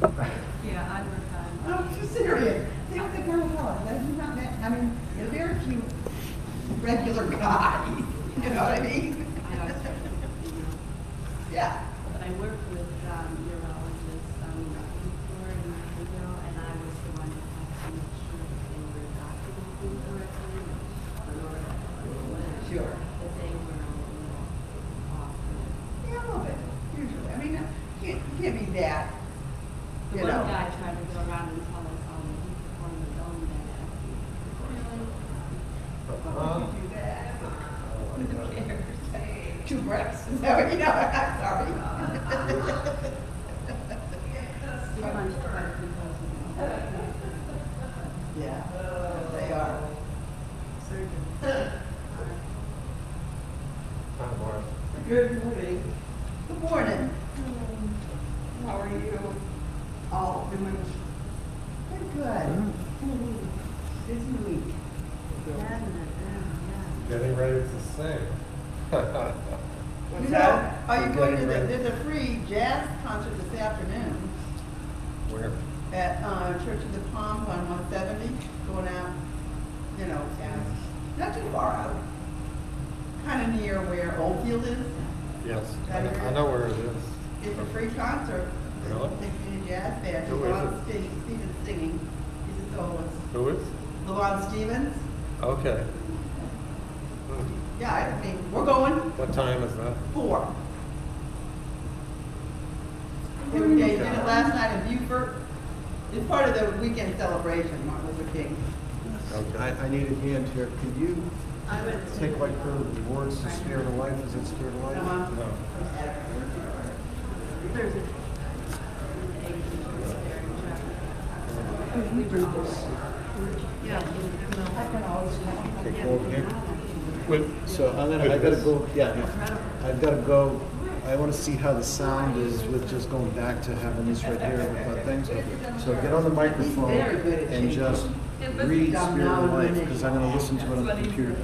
Yeah, I work on. I'm too serious. Think of the girl color. That is not that, I mean, you're very few regular guys. You know what I mean? I always try to keep it, Yeah. But I work with neurologists before and and I was the one that had to make sure that they were documenting correctly in order Sure. that they were off. Yeah, a little bit, usually. I mean, you can't be that, The you one know. guy tried to go around and tell us all that he performed his own bad. Why would you do that? Who cares? 2 breaths. Is that what you know? I'm sorry. He punched quite a few places. Yeah, they are. Surgeon. Hi, Mark. Good morning. Good morning. How are you? All doing good. Busy week. Getting ready to sing. You know, are you going to there's a free jazz concert this afternoon Where? at Church of the Palms on 170, going out, you know, not too far out. Kind of near where Oldfield is. Yes, I know where it is. It's a free concert. Really? It's a jazz band. Who is Levon Stevens singing. He's a soloist. Who is? Levon Stevens. Okay. Yeah, I mean, we're going What time is that? 4. They did it last night in Beaufort. It's part of the weekend celebration, Martin Luther King. Okay. I need a hand here. Could you I went to take like the words, the spirit of life? Is it spirit of life? Come on. No. There's a Okay, go over here. With, So I gotta go, I've gotta go. I want to see how the sound is with just going back to having this right here with my things. So get on the microphone and just read Spirit of Life, because I'm gonna listen to it on the computer.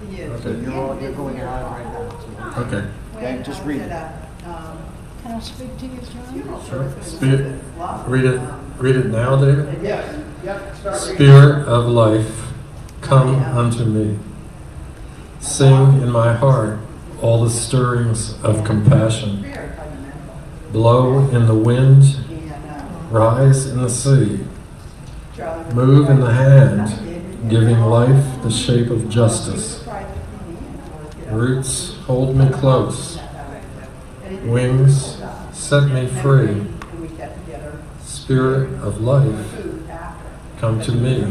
He is. So you're going live right now. So- okay. Yeah, just read it. Can I speak to you, John? Funeral service. Read it now, David. Yes, yep, start reading. Spirit of life, come unto me. Sing in my heart all the stirrings of compassion. Very fundamental. Blow in the wind, And, rise in the sea. Charlie- Move in the hand, giving life the shape of justice. Roots hold me close. Wings set me free. Spirit of life, come to me.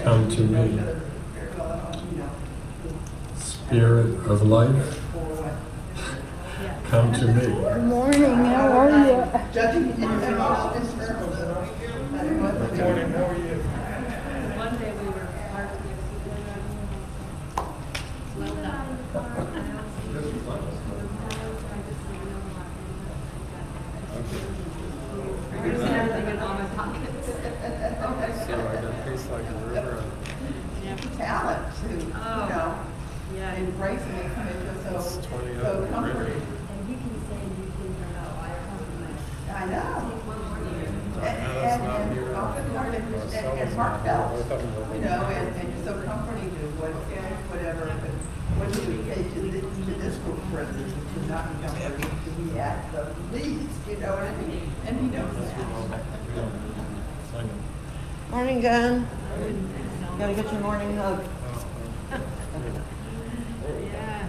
Come to me. Spirit of life, come to me. Good morning, how are you? Judging him Good morning, how are you? one day we were part of the well done. There's everything in all my pockets. So I got taste like a river. talent to, you know, Yeah. embrace and make it so, It's 20 so over comforting. And you can say you can compliment. I know. One more year. And heartfelt, you know, and you're so comforting to whatever, but what do we say to this group, for instance, which is not comforting to be at the least, you know what I mean? And he knows that. Morning, Jen. Gotta get your morning hug. Yeah.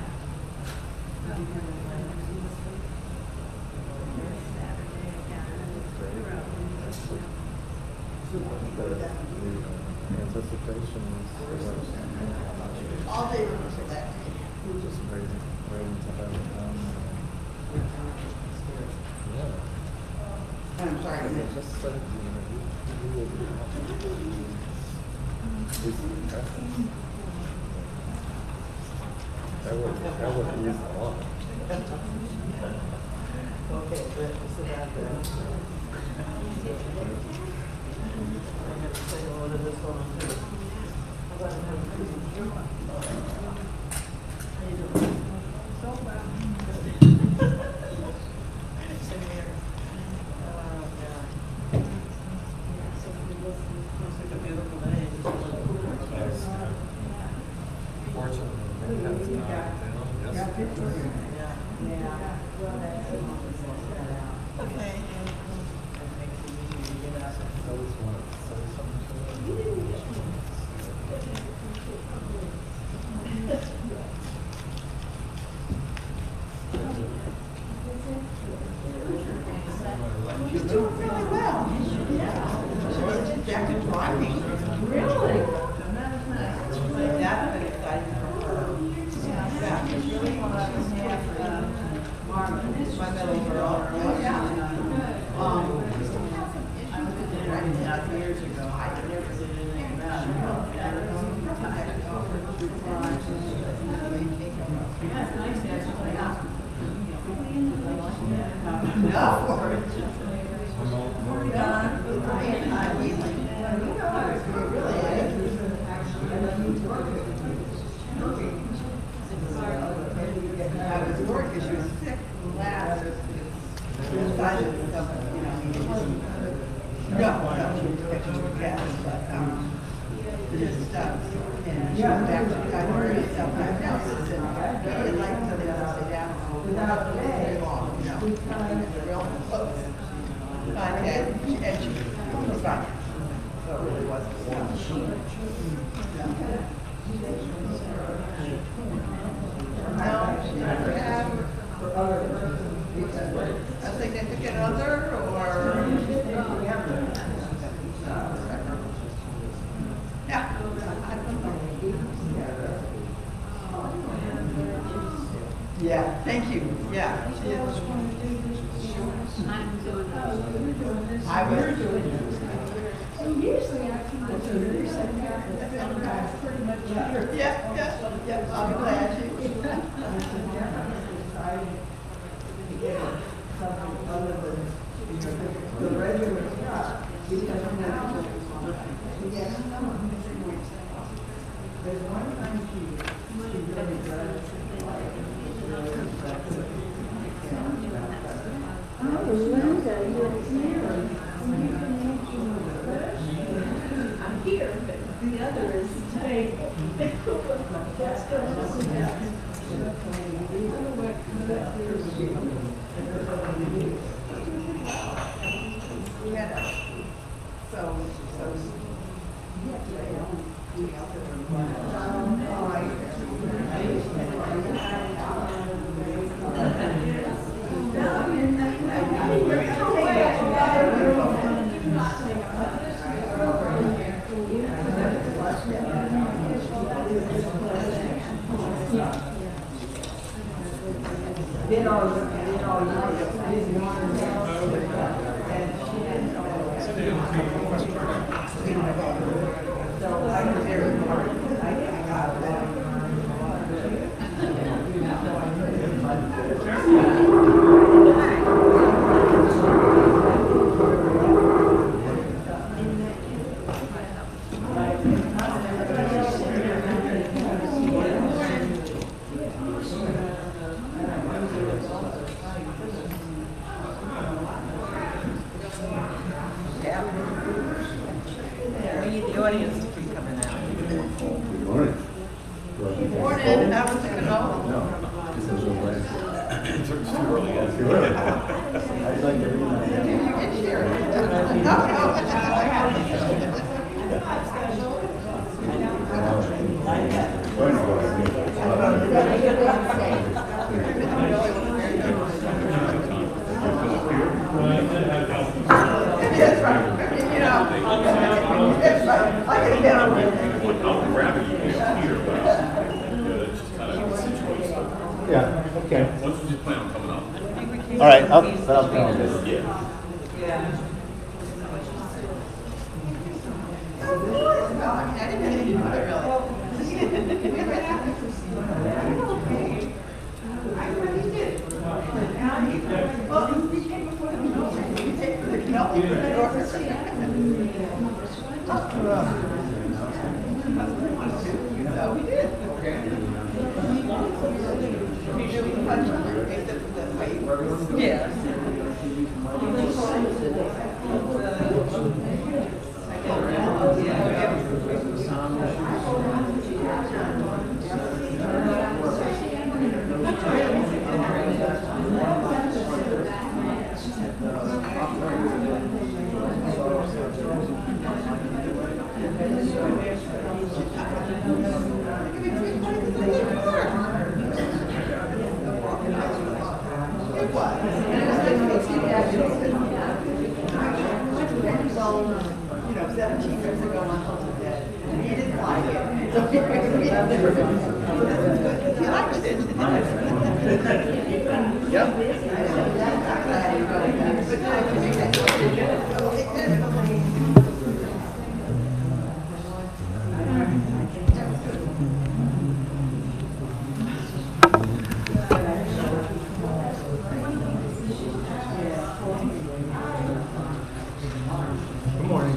Anticipation is All day long for that. just waiting to have it done. Yeah. I'm sorry. I just said, you will be that would ease a lot. Okay, good. Sit down there. I'm gonna say hello to this one too. How about him? How you doing? So well. Same here. Yeah. Okay. She's doing really well. She's back to driving. Really? That's been exciting for her. Yeah, she's really one of those my middle girl. Oh, yeah. I was in the right years ago. I never did anything about it. That's nice, actually. No. I was worried because she was sick last. Decided something, you know. No, she was catching her cat, but just and she went back to some diagnosis and really liked to stay down without very long, you know. They're real close. And she was fine. So it really wasn't. No, she never had a significant other or. Yeah. Yeah, thank you. Yeah. I was doing it. Usually I can go to the second half of the pretty much better. Yeah. I'm glad you. The regular stuff. There's one time she really does. Oh, Linda, you're here. I'm here, but the other is today. That's good. We had a, so, The audience to keep coming out. morning, how was it going? You can share it. That's right. You know, that's right. I can get over it. I'll grab it, you can here, but it's just kind of situated stuff. Yeah, okay. Once we just plan on coming up. All right, I'll come this. Yeah. I didn't do it really. I really did. Well, we came before the no, we did. Yes. 17 years ago, my husband did. He didn't like it. So we had never been. He liked it. Yep. Good morning.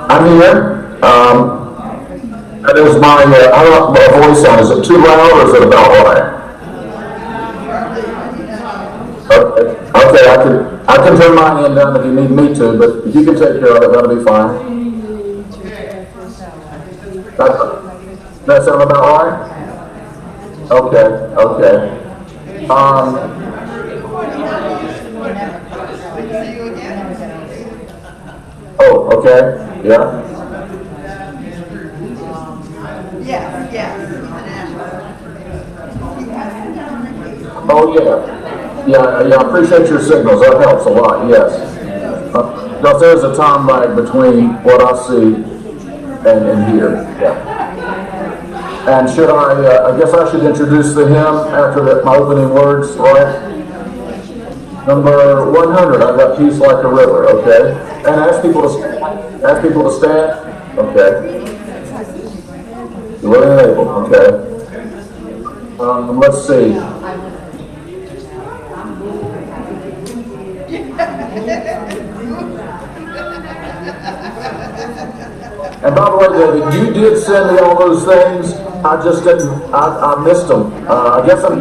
I'm here. That is my, I don't know my voice sound. Is it too loud or is it about right? Okay, I can turn mine in down if you need me to, but if you can take care of it, that'll be fine. That sound about right? Okay. Oh, okay, yeah. Oh, yeah, I appreciate your signals, that helps a lot, yes. Because there's a time lag between what I see and here, yeah. And should I guess I should introduce the hymn after my opening words, right? Number 100, I've got peace like a river, okay? And ask people to stand, okay? You're willing and able, okay? Let's see. And by the way, David, you did send me all those things. I just didn't. I missed them. I guess I'm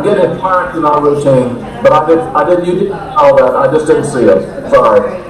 getting it back in our routine, but I did. You did all that. I just didn't see them. Sorry.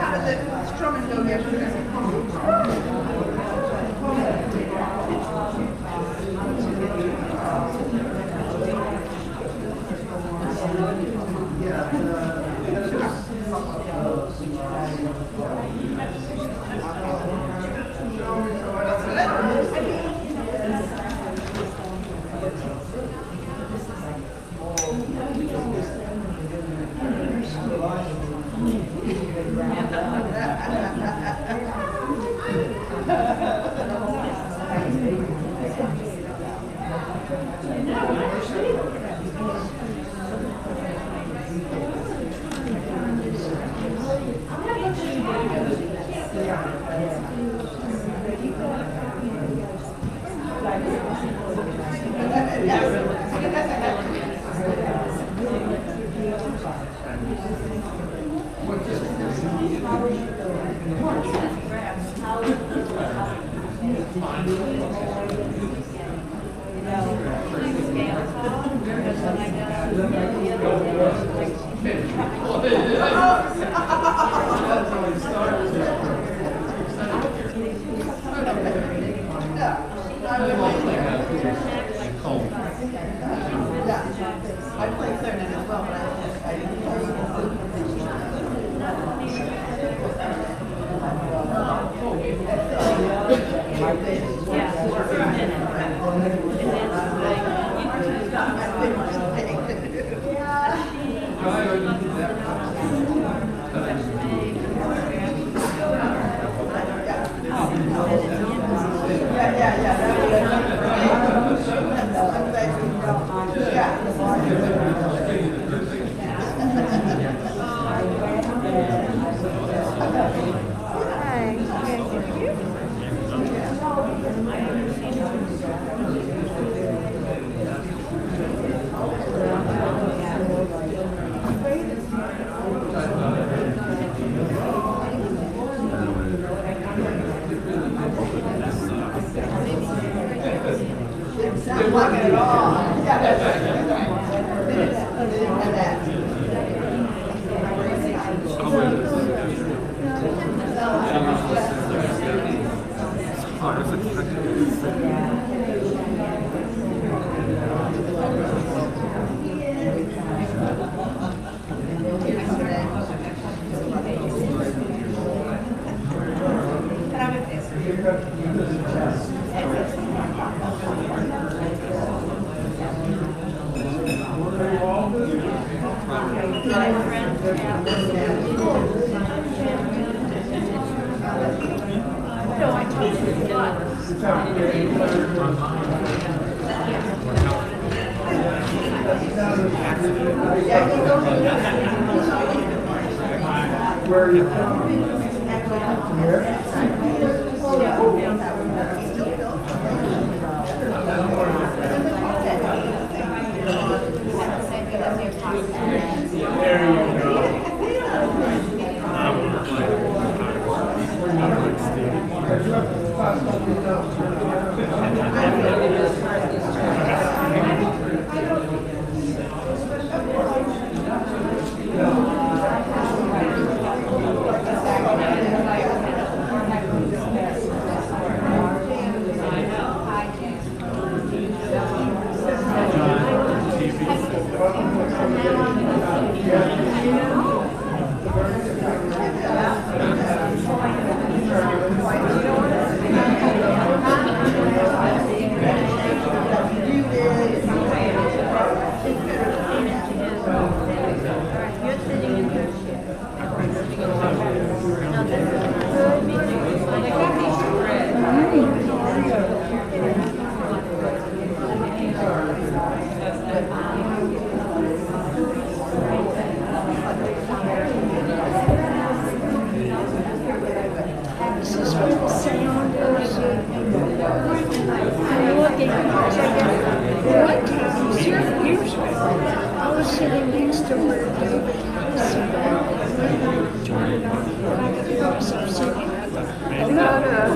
Yeah. like it at all. Yeah, that's right. And that. Where are you from? Here?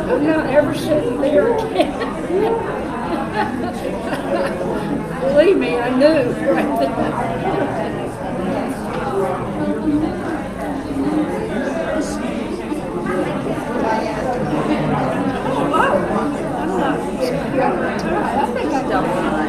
I'm not ever sitting there again. Believe me, I knew right then. I think I've done fine.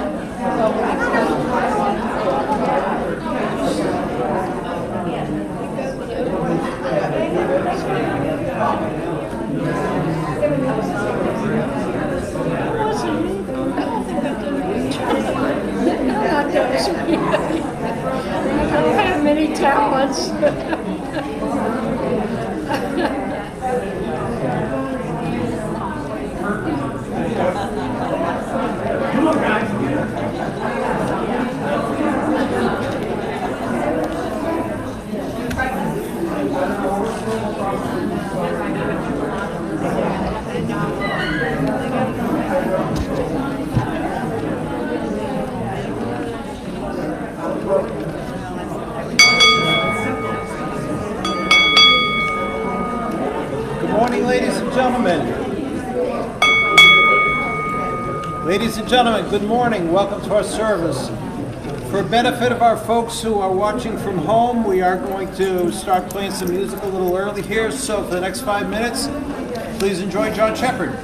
I don't have many talents. Good morning, ladies and gentlemen. Ladies and gentlemen, good morning. Welcome to our service. For benefit of our folks who are watching from home, we are going to start playing some music a little early here. So for the next 5 minutes, please enjoy John Shepherd.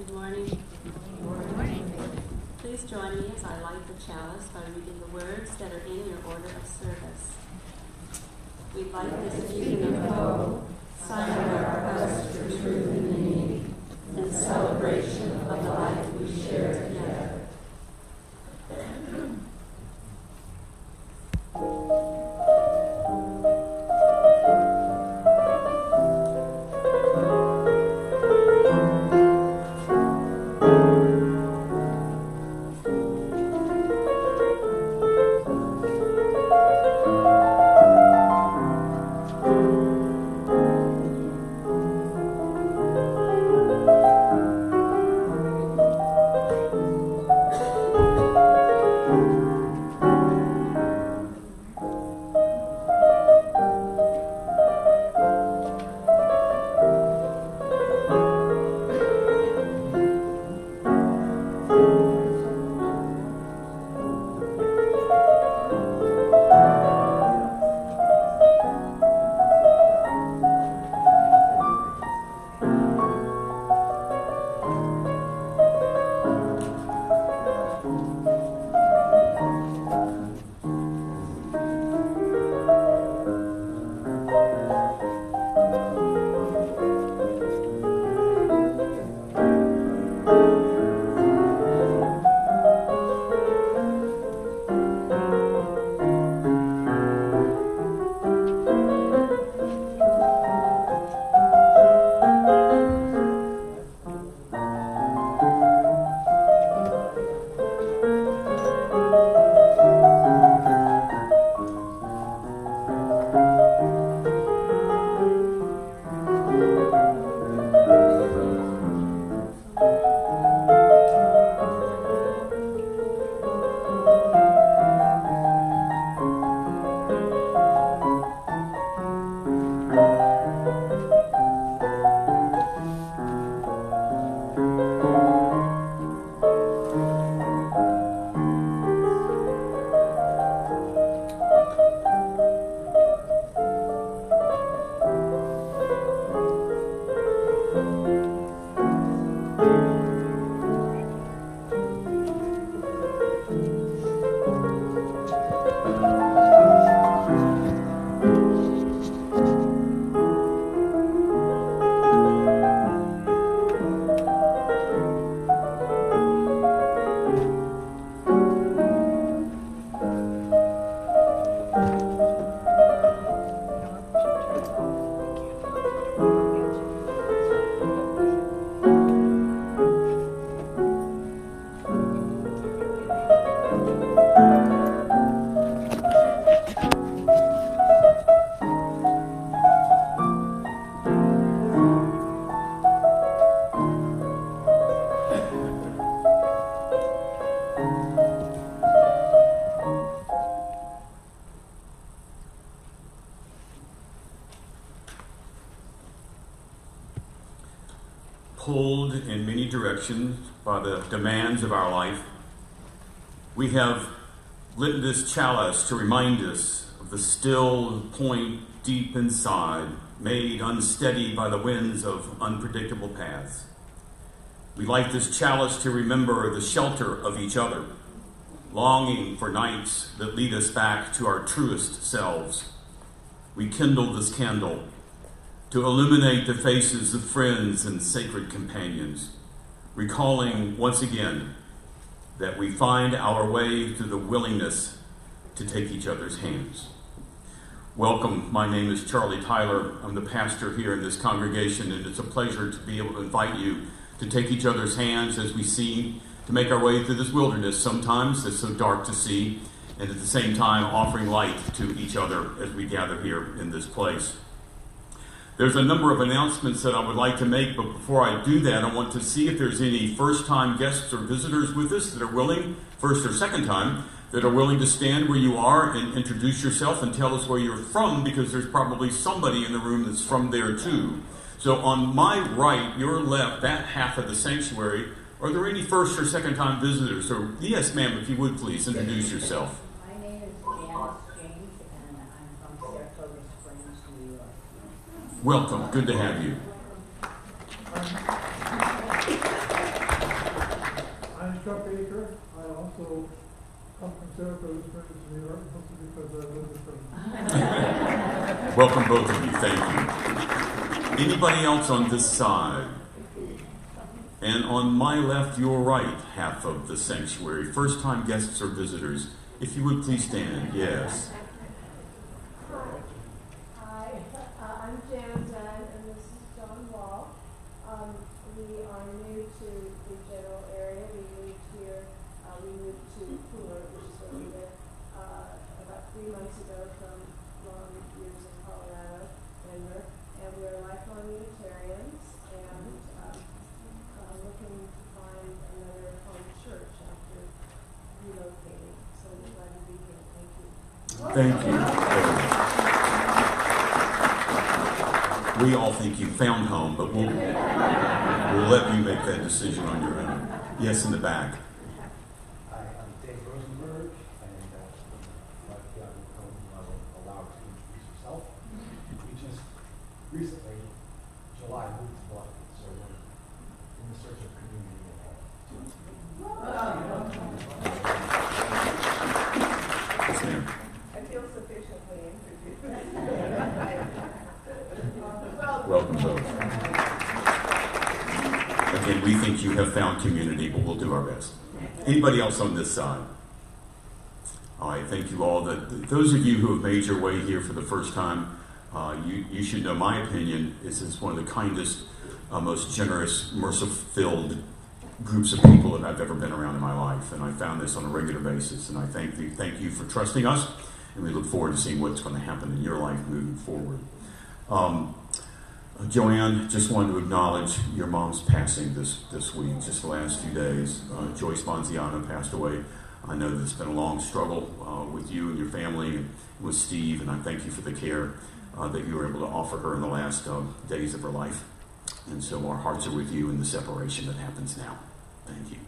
Good morning. Good morning. Please join me as I light the chalice by reading the words that are in your order of service. We light this beacon of hope, sign of our quest for truth and meaning, in celebration of the life we share together. Pulled in many directions by the demands of our life, we have lit this chalice to remind us of the still point deep inside, made unsteady by the winds of unpredictable paths. We light this chalice to remember the shelter of each other, longing for nights that lead us back to our truest selves. We kindle this candle to illuminate the faces of friends and sacred companions, recalling once again that we find our way through the willingness to take each other's hands. Welcome, my name is Charlie Tyler. I'm the pastor here in this congregation, and it's a pleasure to be able to invite you to take each other's hands as we seek to make our way through this wilderness sometimes that's so dark to see, and at the same time offering light to each other as we gather here in this place. There's a number of announcements that I would like to make, but before I do that, I want to see if there's any first-time guests or visitors with us that are willing, first or second time, that are willing to stand where you are and introduce yourself and tell us where you're from, because there's probably somebody in the room that's from there too. So on my right, your left, that half of the sanctuary, are there any first or second time visitors? Or yes, ma'am, if you would please introduce yourself. My name is Janice James, and I'm from Saratoga Springs, New York. Welcome. Good to have you. I'm Chuck Baker. I also come from Saratoga Springs, New York, mostly because I live in Springs. Welcome, both of you. Thank you. Anybody else on this side? And on my left, your right half of the sanctuary, first-time guests or visitors, if you would please stand. Yes. Hi, I'm Jan Dunn, and this is John Wall. We are new to the general area. We moved here, we moved to Cooler, which is where we live, about 3 months ago from long years in Colorado, Denver, and we're lifelong Unitarians, and looking to find another home church after relocating. So we're glad to be here. Thank you. Thank you. We all think you found home, but we'll let you make that decision on your own. Yes, in the back. Hi, I'm Dave Rosenberg, and like the other allowed to introduce yourself. We just recently, July, moved to Boston, so we're in the search of community and home. Yes, ma'am. I feel sufficiently introduced. Welcome, both. Again, we think you have found community, but we'll do our best. Anybody else on this side? All right, thank you all. Those of you who have made your way here for the first time, you should know my opinion. This is one of the kindest, most generous, mercy-filled groups of people that I've ever been around in my life, and I found this on a regular basis, and I thank you for trusting us, and we look forward to seeing what's going to happen in your life moving forward. Joanne, just wanted to acknowledge your mom's passing this week, just the last few days. Joyce Bonziano passed away. I know that it's been a long struggle with you and your family and with Steve, and I thank you for the care that you were able to offer her in the last days of her life. And so our hearts are with you in the separation that happens now. Thank you.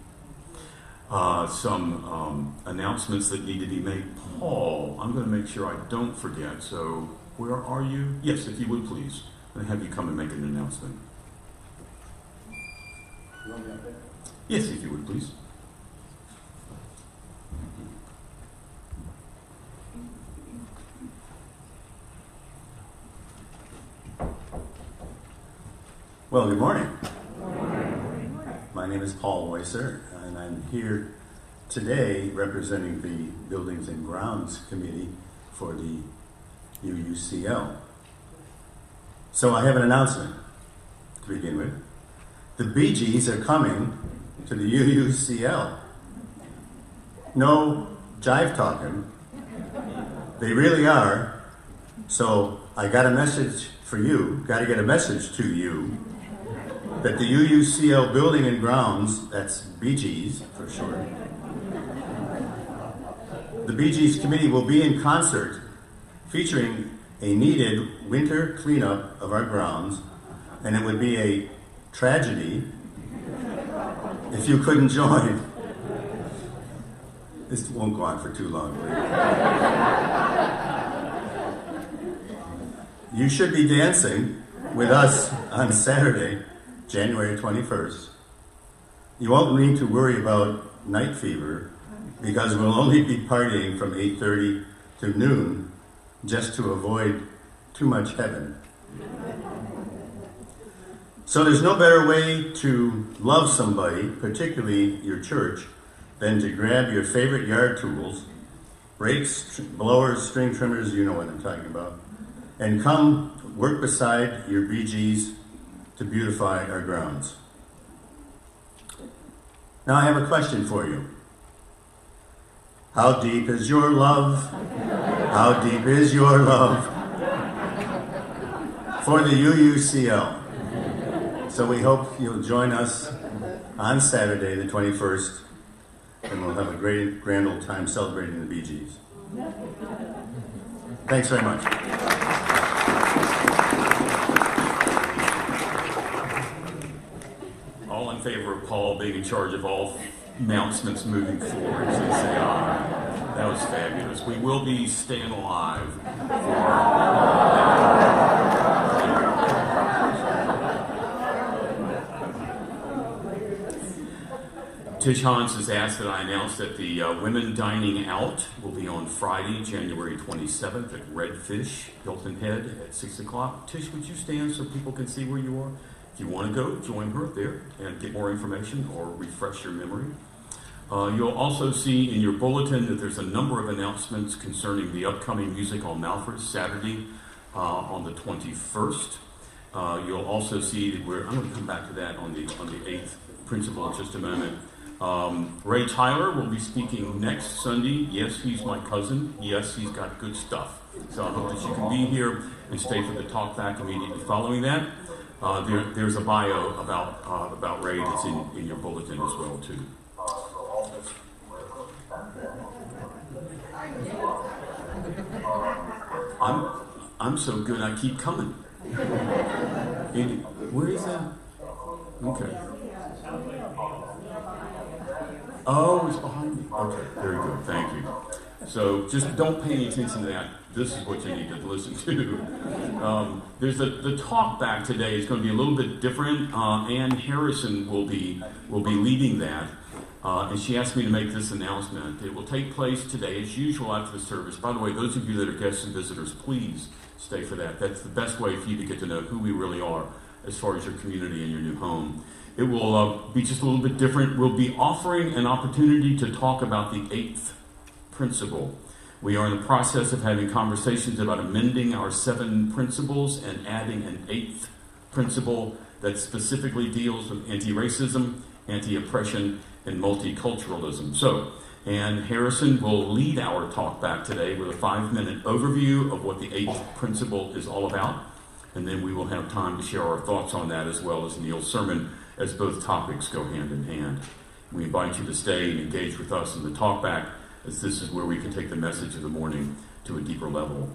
Some announcements that need to be made. Paul, I'm going to make sure I don't forget. So where are you? Yes, if you would please. I'm going to have you come and make an announcement. You want me up there? Yes, if you would please. Well, good morning. My name is Paul Weiser, and I'm here today representing the Buildings and Grounds Committee for the UUCL. So I have an announcement to begin with. The Bee Gees are coming to the UUCL. No jive talking. They really are. So I got a message for you, got to get a message to you, that the UUCL Building and Grounds, that's Bee Gees for short, the Bee Gees committee will be in concert featuring a needed winter cleanup of our grounds, and it would be a tragedy if you couldn't join. This won't go on for too long. You should be dancing with us on Saturday, January 21st. You won't need to worry about night fever because we'll only be partying from 8:30 to noon just to avoid too much heaven. So there's no better way to love somebody, particularly your church, than to grab your favorite yard tools, rakes, blowers, string trimmers, you know what I'm talking about, and come work beside your Bee Gees to beautify our grounds. Now I have a question for you. How deep is your love? How deep is your love for the UUCL? So we hope you'll join us on Saturday, the 21st, and we'll have a great, grand old time celebrating the Bee Gees. Thanks very much. All in favor of Paul being in charge of all announcements moving forward, so say aye. That was fabulous. We will be staying alive Tish Hans has asked that I announce that the Women Dining Out will be on Friday, January 27th at Redfish, Hilton Head at 6 o'clock. Tish, would you stand so people can see where you are? If you want to go, join her there and get more information or refresh your memory. You'll also see in your bulletin that there's a number of announcements concerning the upcoming music on Malford, Saturday on the 21st. You'll also see that I'm going to come back to that on the 8th principle in just a moment. Ray Tyler will be speaking next Sunday. Yes, he's my cousin. Yes, he's got good stuff. So I hope that you can be here and stay for the talk back immediately following that. There's a bio about Ray that's in your bulletin as well too. I'm so good I keep coming. Where is that? Okay. Oh, it's behind me. Okay, very good. Thank you. So just don't pay any attention to that. This is what you need to listen to. There's the talk back today is going to be a little bit different. Ann Harrison will be leading that. And she asked me to make this announcement. It will take place today, as usual, after the service. By the way, those of you that are guests and visitors, please stay for that. That's the best way for you to get to know who we really are as far as your community and your new home. It will be just a little bit different. We'll be offering an opportunity to talk about the 8th principle. We are in the process of having conversations about amending our 7 principles and adding an 8th principle that specifically deals with anti-racism, anti-oppression, and multiculturalism. So, Ann Harrison will lead our talk back today with a 5-minute overview of what the 8th principle is all about. And then we will have time to share our thoughts on that as well as Neal's sermon, as both topics go hand in hand. We invite you to stay and engage with us in the talk back, as this is where we can take the message of the morning to a deeper level.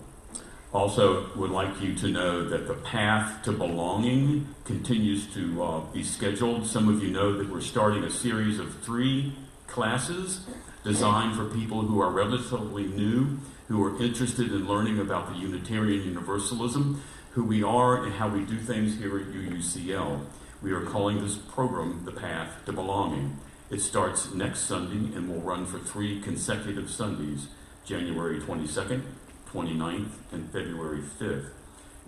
Also, would like you to know that the path to belonging continues to be scheduled. Some of you know that we're starting a series of 3 classes designed for people who are relatively new, who are interested in learning about the Unitarian Universalism, who we are and how we do things here at UUCL. We are calling this program The Path to Belonging. It starts next Sunday and will run for 3 consecutive Sundays, January 22nd, 29th, and February 5th.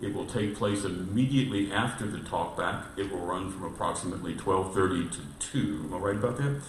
It will take place immediately after the talk back. It will run from approximately 12:30 to 2. Am I right about that?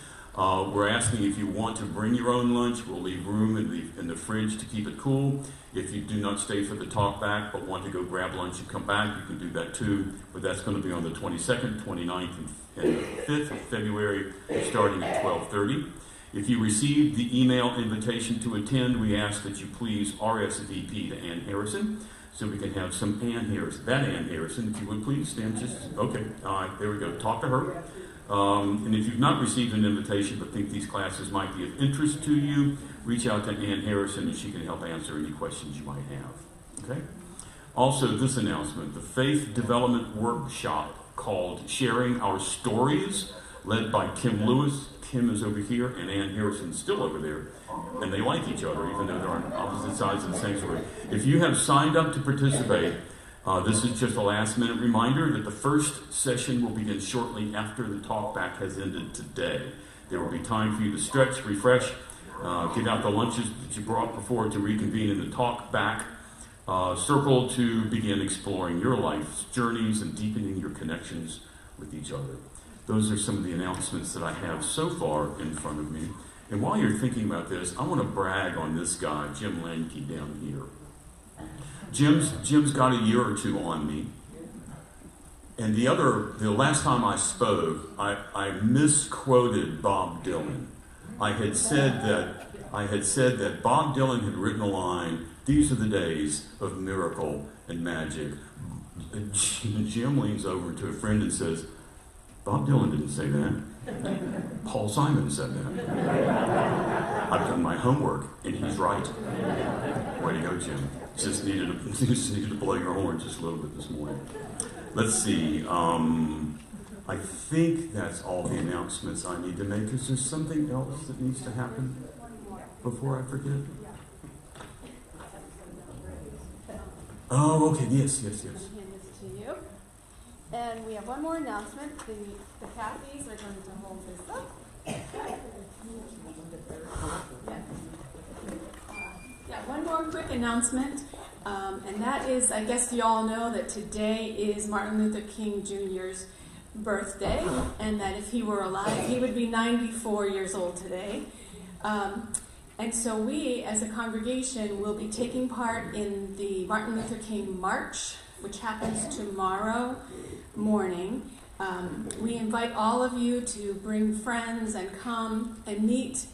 We're asking if you want to bring your own lunch. We'll leave room in the fridge to keep it cool. If you do not stay for the talk back but want to go grab lunch and come back, you can do that too. But that's going to be on the 22nd, 29th, and the 5th of February, starting at 12:30. If you received the email invitation to attend, we ask that you please RSVP to Ann Harrison so we can have some Ann Harrison. That Ann Harrison, if you would please stand just, okay, all right, there we go. Talk to her. And if you've not received an invitation but think these classes might be of interest to you, reach out to Ann Harrison and she can help answer any questions you might have. Okay? Also, this announcement, the Faith Development Workshop called Sharing Our Stories, led by Kim Lewis. Kim is over here and Ann Harrison's still over there. And they like each other, even though they're on opposite sides of the sanctuary. If you have signed up to participate, this is just a last-minute reminder that the first session will begin shortly after the talk back has ended today. There will be time for you to stretch, refresh, get out the lunches that you brought before to reconvene in the talk back circle to begin exploring your life's journeys and deepening your connections with each other. Those are some of the announcements that I have so far in front of me. And while you're thinking about this, I want to brag on this guy, Jim Lanke, down here. Jim's got a year or two on me. And the last time I spoke, I misquoted Bob Dylan. I had said that Bob Dylan had written a line, "These are the days of miracle and magic." And Jim leans over to a friend and says, "Bob Dylan didn't say that. Paul Simon said that." I've done my homework, and he's right. Way to go, Jim. Just needed to blow your horn just a little bit this morning. Let's see. I think that's all the announcements I need to make. Is there something else that needs to happen before I forget? Oh, okay. Yes. I'll hand this to you. And we have one more announcement. The Cathys are going to hold this up. One more quick announcement. And that is, I guess you all know that today is Martin Luther King Jr.'s birthday. And that if he were alive, he would be 94 years old today. And so we, as a congregation, will be taking part in the Martin Luther King March, which happens tomorrow morning. We invite all of you to bring friends and come and meet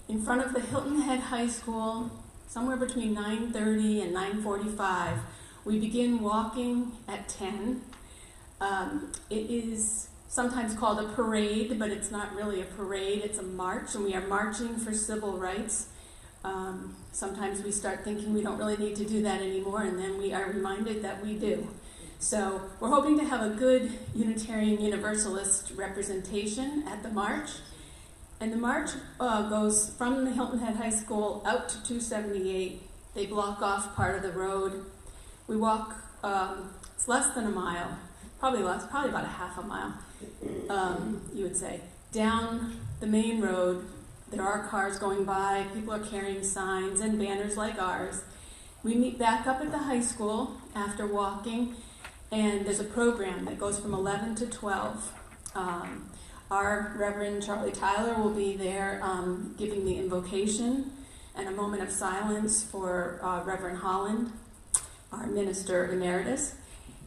in front of the Hilton Head High School, somewhere between 9:30 and 9:45. We begin walking at 10. It is sometimes called a parade, but it's not really a parade, it's a march, and we are marching for civil rights. Sometimes we start thinking we don't really need to do that anymore, and then we are reminded that we do. So we're hoping to have a good Unitarian Universalist representation at the march. And the march goes from the Hilton Head High School out to 278. They block off part of the road. We walk, it's less than a mile, probably about a half a mile, you would say, down the main road. There are cars going by, people are carrying signs and banners like ours. We meet back up at the high school after walking, and there's a program that goes from 11 to 12. Our Reverend Charlie Tyler will be there giving the invocation and a moment of silence for Reverend Holland, our minister emeritus.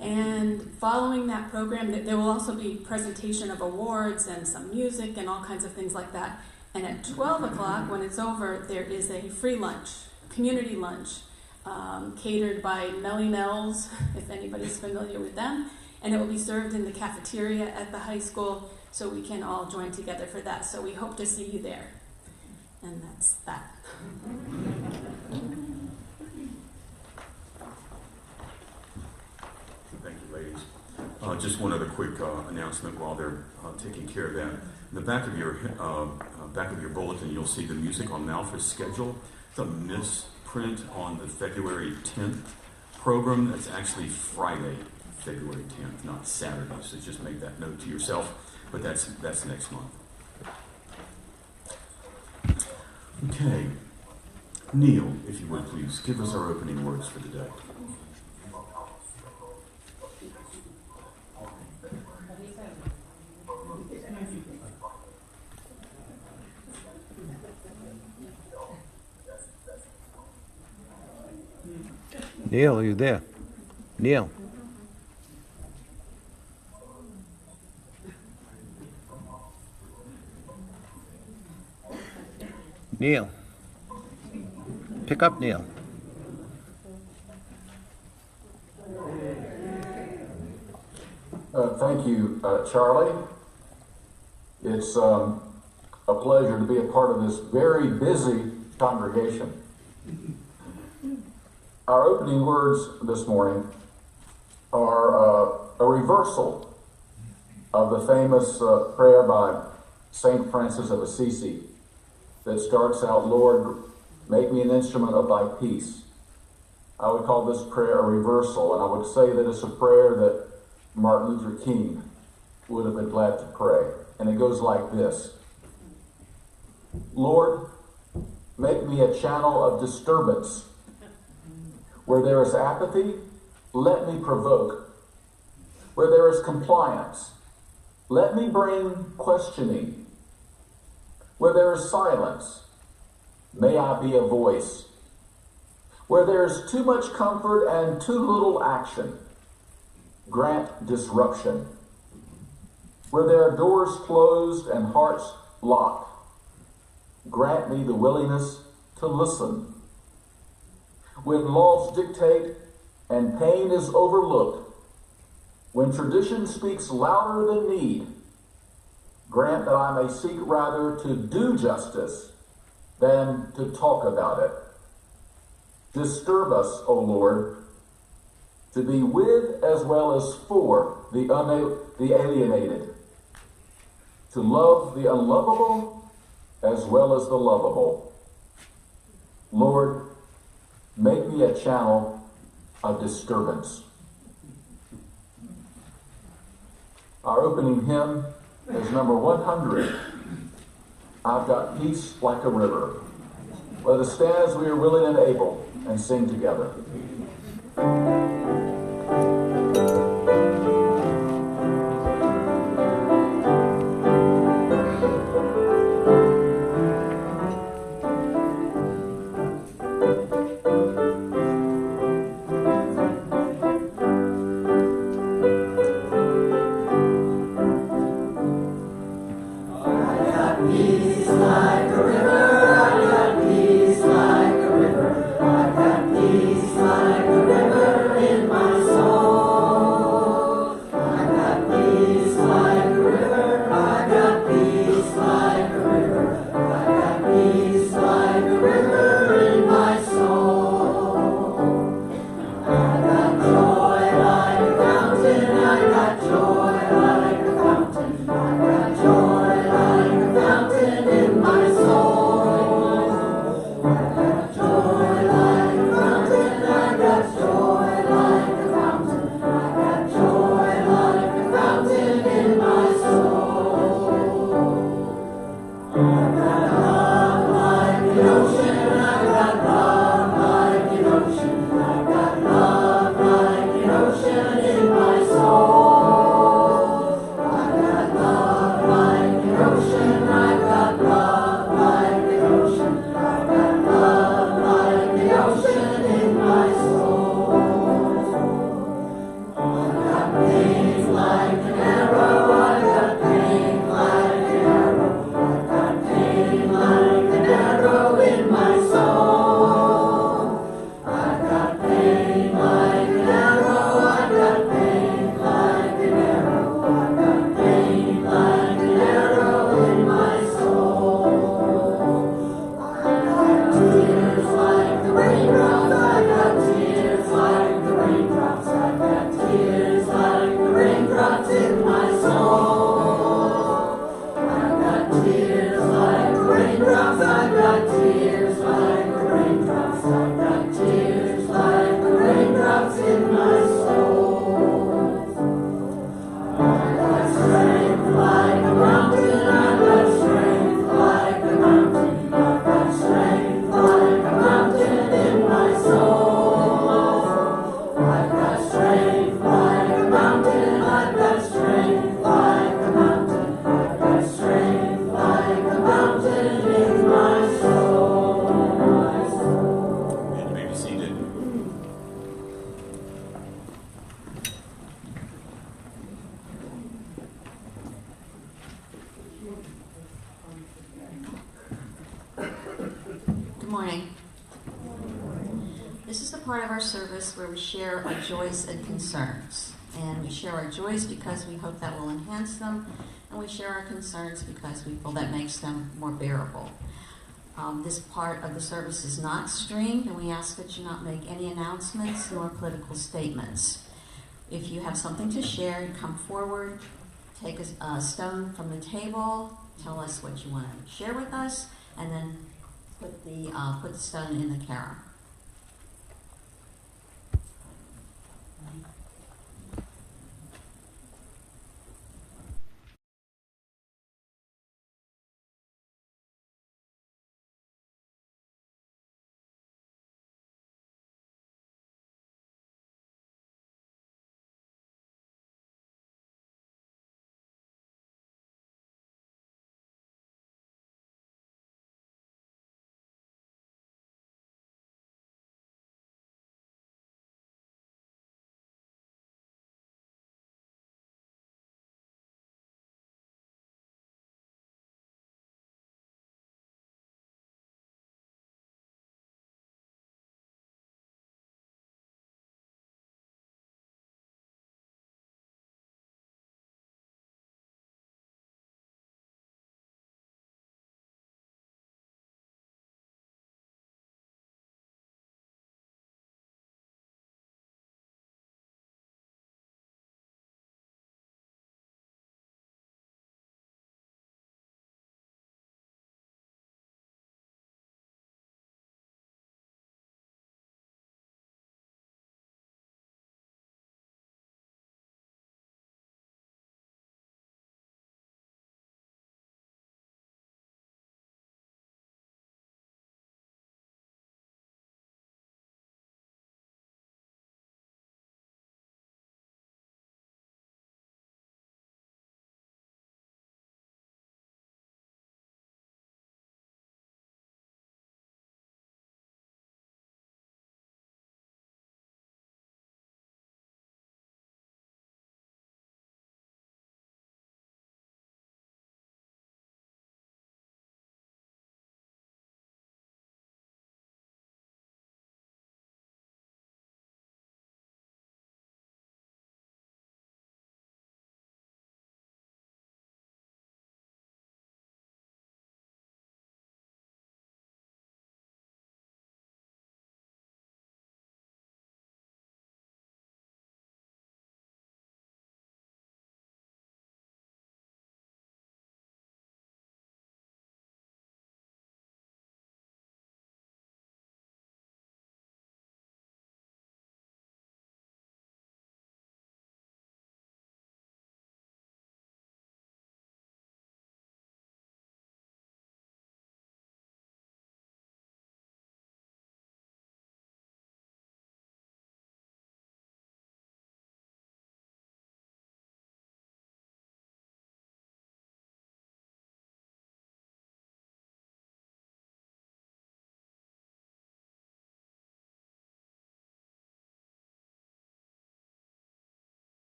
And following that program, there will also be presentation of awards and some music and all kinds of things like that. And at 12 o'clock, when it's over, there is a free lunch, community lunch, catered by Melly Mel's, if anybody's familiar with them. And it will be served in the cafeteria at the high school, so we can all join together for that. So we hope to see you there. And that's that. Thank you, ladies. Just one other quick announcement while they're taking care of that. In the back of your bulletin, you'll see the Music on Malthus schedule. It's a misprint on the February 10th program. That's actually Friday, February 10th, not Saturday. So just make that note to yourself. But that's next month. Okay. Neal, if you would please, give us our opening words for today. Neal, are you there? Neal. Neal. Pick up, Neal. Thank you, Charlie. It's a pleasure to be a part of this very busy congregation. Our opening words this morning are a reversal of the famous prayer by St. Francis of Assisi that starts out, "Lord, make me an instrument of thy peace." I would call this prayer a reversal, and I would say that it's a prayer that Martin Luther King would have been glad to pray. And it goes like this: "Lord, make me a channel of disturbance. Where there is apathy, let me provoke. Where there is compliance, let me bring questioning. Where there is silence, may I be a voice. Where there is too much comfort and too little action, grant disruption. Where there are doors closed and hearts locked, grant me the willingness to listen. When laws dictate and pain is overlooked, when tradition speaks louder than need, grant that I may seek rather to do justice than to talk about it. Disturb us, O Lord, to be with as well as for the alienated, to love the unlovable as well as the lovable. Lord, make me a channel of disturbance." Our opening hymn is number 100, "I've Got Peace Like a River." Let us stand as we are willing and able and sing together. Where we share our joys and concerns. And we share our joys because we hope that will enhance them, and we share our concerns because we feel that makes them more bearable. This part of the service is not streamed, and we ask that you not make any announcements nor political statements. If you have something to share, come forward, take a stone from the table, tell us what you want to share with us, and then put the stone in the carom.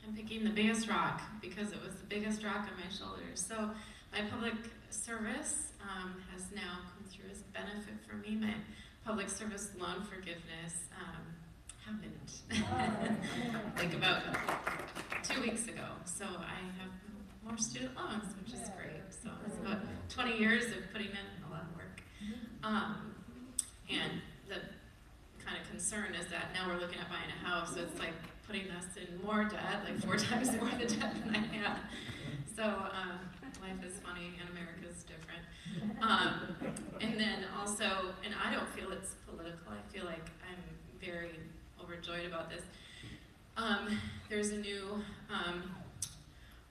I'm picking the biggest rock because it was the biggest rock on my shoulders. So My public service has now come through as a benefit for me. My public service loan forgiveness happened like about 2 weeks ago. So I have more student loans, which is great. So it's about 20 years of putting in a lot of work. And the kind of concern is that now we're looking at buying a house, so it's like putting us in more debt, like 4 times more the debt than I had. So life is funny and America is different. And then also, and I don't feel it's political, I feel like I'm very overjoyed about this. There's a new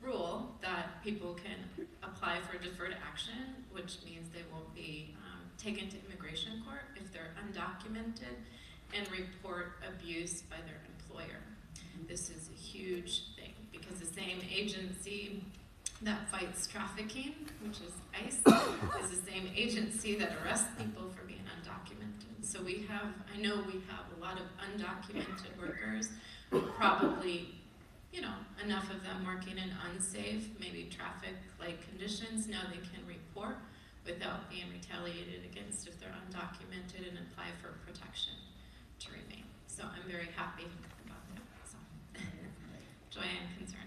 rule that people can apply for deferred action, which means they won't be taken to immigration court if they're undocumented and report abuse by their employer. This is a huge thing because the same agency that fights trafficking, which is ICE, is the same agency that arrests people for being undocumented. So I know we have a lot of undocumented workers, probably, enough of them working in unsafe, maybe traffic-like conditions. Now they can report without being retaliated against if they're undocumented and apply for protection to remain. So I'm very happy about that. So joy and concern.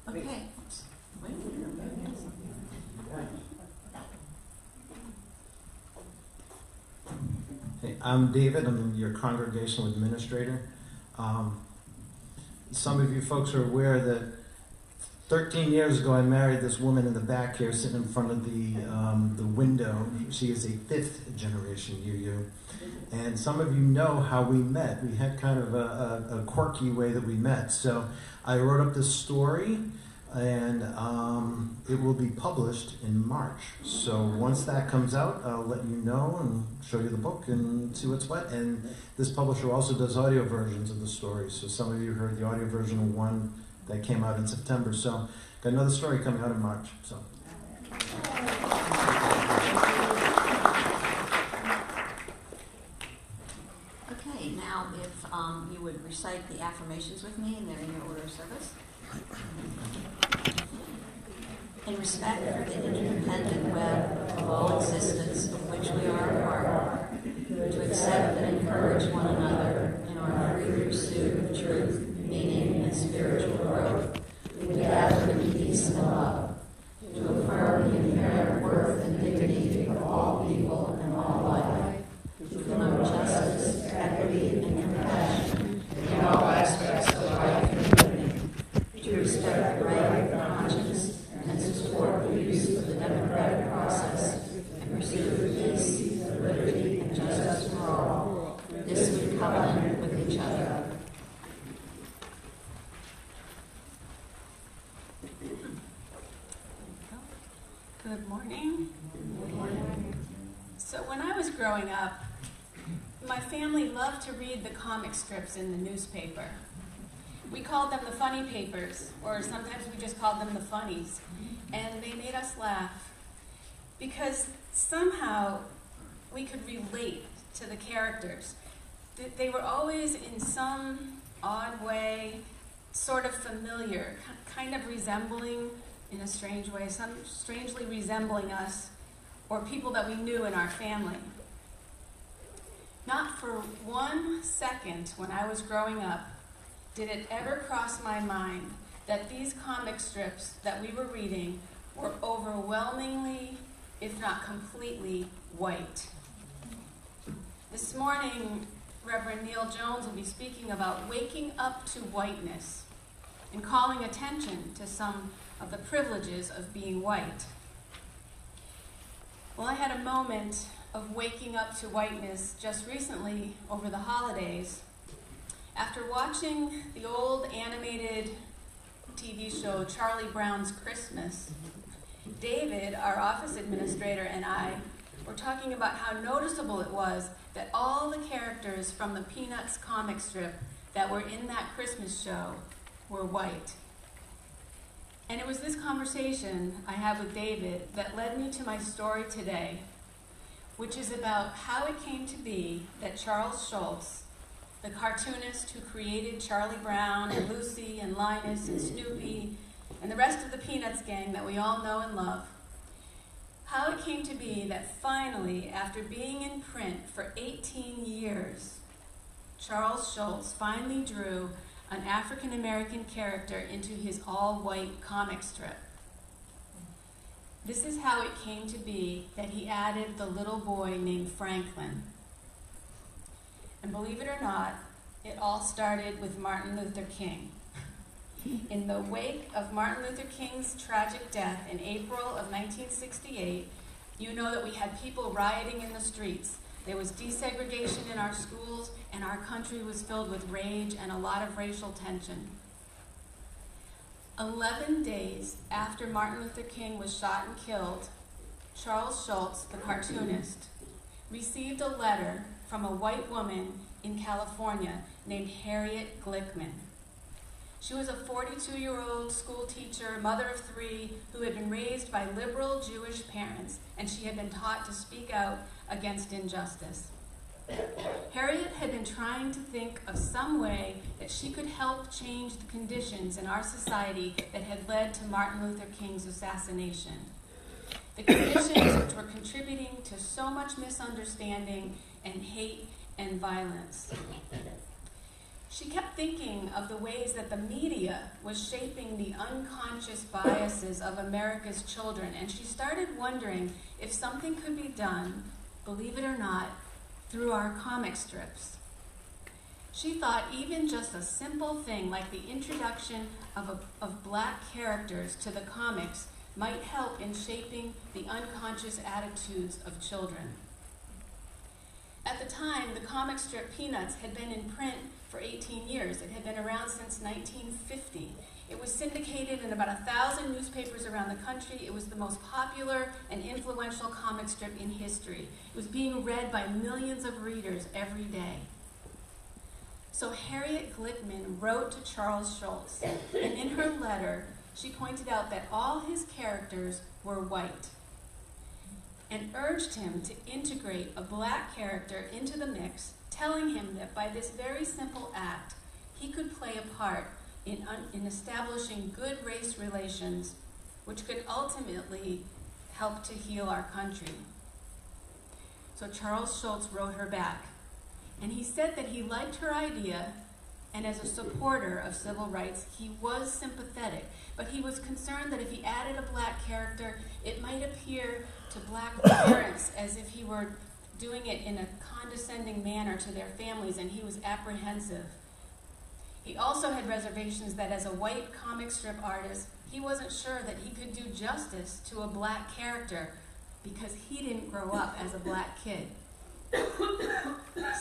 Okay. Hey, I'm David. I'm your congregational administrator. Some of you folks are aware that 13 years ago I married this woman in the back here sitting in front of the window. She is a 5th generation UU. And some of you know how we met. We had kind of a quirky way that we met. So I wrote up this story, and it will be published in March. So once that comes out, I'll let you know and show you the book and see what's what. And this publisher also does audio versions of the story. So some of you heard the audio version of one that came out in September. So got another story coming out in March. So. Okay, now if you would recite the affirmations with me, and they're in your order of service. In respect for the interdependent web of all existence of which we are a part, to accept and encourage one another in our free pursuit of truth, meaning, and spiritual growth, we gather in peace and love, to affirm the inherent worth and dignity of all people and all life, to promote justice, equity, and compassion in all aspects of life and living, to respect the right of conscience, and support the use of the democratic process and pursue peace, liberty, and justice for all. This we covenant with each other. Good morning. Good morning. So when I was growing up, my family loved to read the comic strips in the newspaper. We called them the funny papers, or sometimes we just called them the funnies. And they made us laugh because somehow we could relate to the characters. They were always in some odd way, sort of familiar, kind of resembling, in a strange way, strangely resembling us or people that we knew in our family. Not for 1 second when I was growing up did it ever cross my mind that these comic strips that we were reading were overwhelmingly, if not completely, white. This morning, Reverend Neal Jones will be speaking about waking up to whiteness and calling attention to some of the privileges of being white. Well, I had a moment of waking up to whiteness just recently over the holidays after watching the old animated TV show Charlie Brown's Christmas. David, our office administrator, and I were talking about how noticeable it was that all the characters from the Peanuts comic strip that were in that Christmas show were white. And it was this conversation I had with David that led me to my story today, which is about how it came to be that Charles Schulz, the cartoonist who created Charlie Brown and Lucy and Linus and Snoopy and the rest of the Peanuts gang that we all know and love. How it came to be that finally, after being in print for 18 years, Charles Schulz finally drew an African-American character into his all-white comic strip. This is how it came to be that he added the little boy named Franklin. And believe it or not, it all started with Martin Luther King. In the wake of Martin Luther King's tragic death in April of 1968, you know that we had people rioting in the streets. There was desegregation in our schools, and our country was filled with rage and a lot of racial tension. 11 days after Martin Luther King was shot and killed, Charles Schulz, the cartoonist, received a letter from a white woman in California named Harriet Glickman. She was a 42-year-old school teacher, mother of 3, who had been raised by liberal Jewish parents, and she had been taught to speak out against injustice. Harriet had been trying to think of some way that she could help change the conditions in our society that had led to Martin Luther King's assassination. The conditions which were contributing to so much misunderstanding and hate and violence. She kept thinking of the ways that the media was shaping the unconscious biases of America's children, and she started wondering if something could be done, believe it or not, through our comic strips. She thought even just a simple thing like the introduction of black characters to the comics might help in shaping the unconscious attitudes of children. At the time, the comic strip Peanuts had been in print for 18 years. It had been around since 1950. It was syndicated in about 1,000 newspapers around the country. It was the most popular and influential comic strip in history. It was being read by millions of readers every day. So Harriet Glickman wrote to Charles Schulz, and in her letter, she pointed out that all his characters were white, and urged him to integrate a black character into the mix, telling him that by this very simple act, he could play a part in establishing good race relations, which could ultimately help to heal our country. So Charles Schulz wrote her back, and he said that he liked her idea, and as a supporter of civil rights, he was sympathetic, but he was concerned that if he added a black character, it might appear to black parents as if he were doing it in a condescending manner to their families, and he was apprehensive. He also had reservations that as a white comic strip artist, he wasn't sure that he could do justice to a black character because he didn't grow up as a black kid.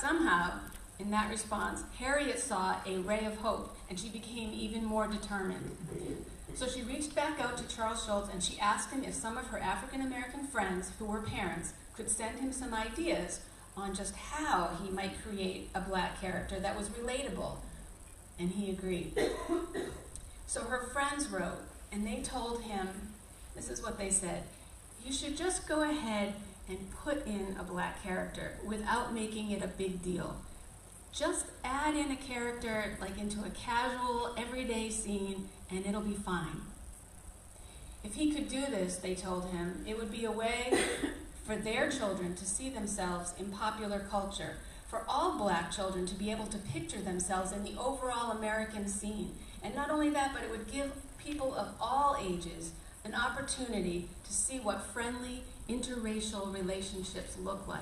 Somehow, in that response, Harriet saw a ray of hope, and she became even more determined. So she reached back out to Charles Schulz, and she asked him if some of her African-American friends, who were parents, could send him some ideas on just how he might create a black character that was relatable. And he agreed. So her friends wrote, and they told him, this is what they said, you should just go ahead and put in a black character without making it a big deal. Just add in a character like into a casual, everyday scene, and it'll be fine. If he could do this, they told him, it would be a way for their children to see themselves in popular culture, for all black children to be able to picture themselves in the overall American scene. And not only that, but it would give people of all ages an opportunity to see what friendly interracial relationships look like.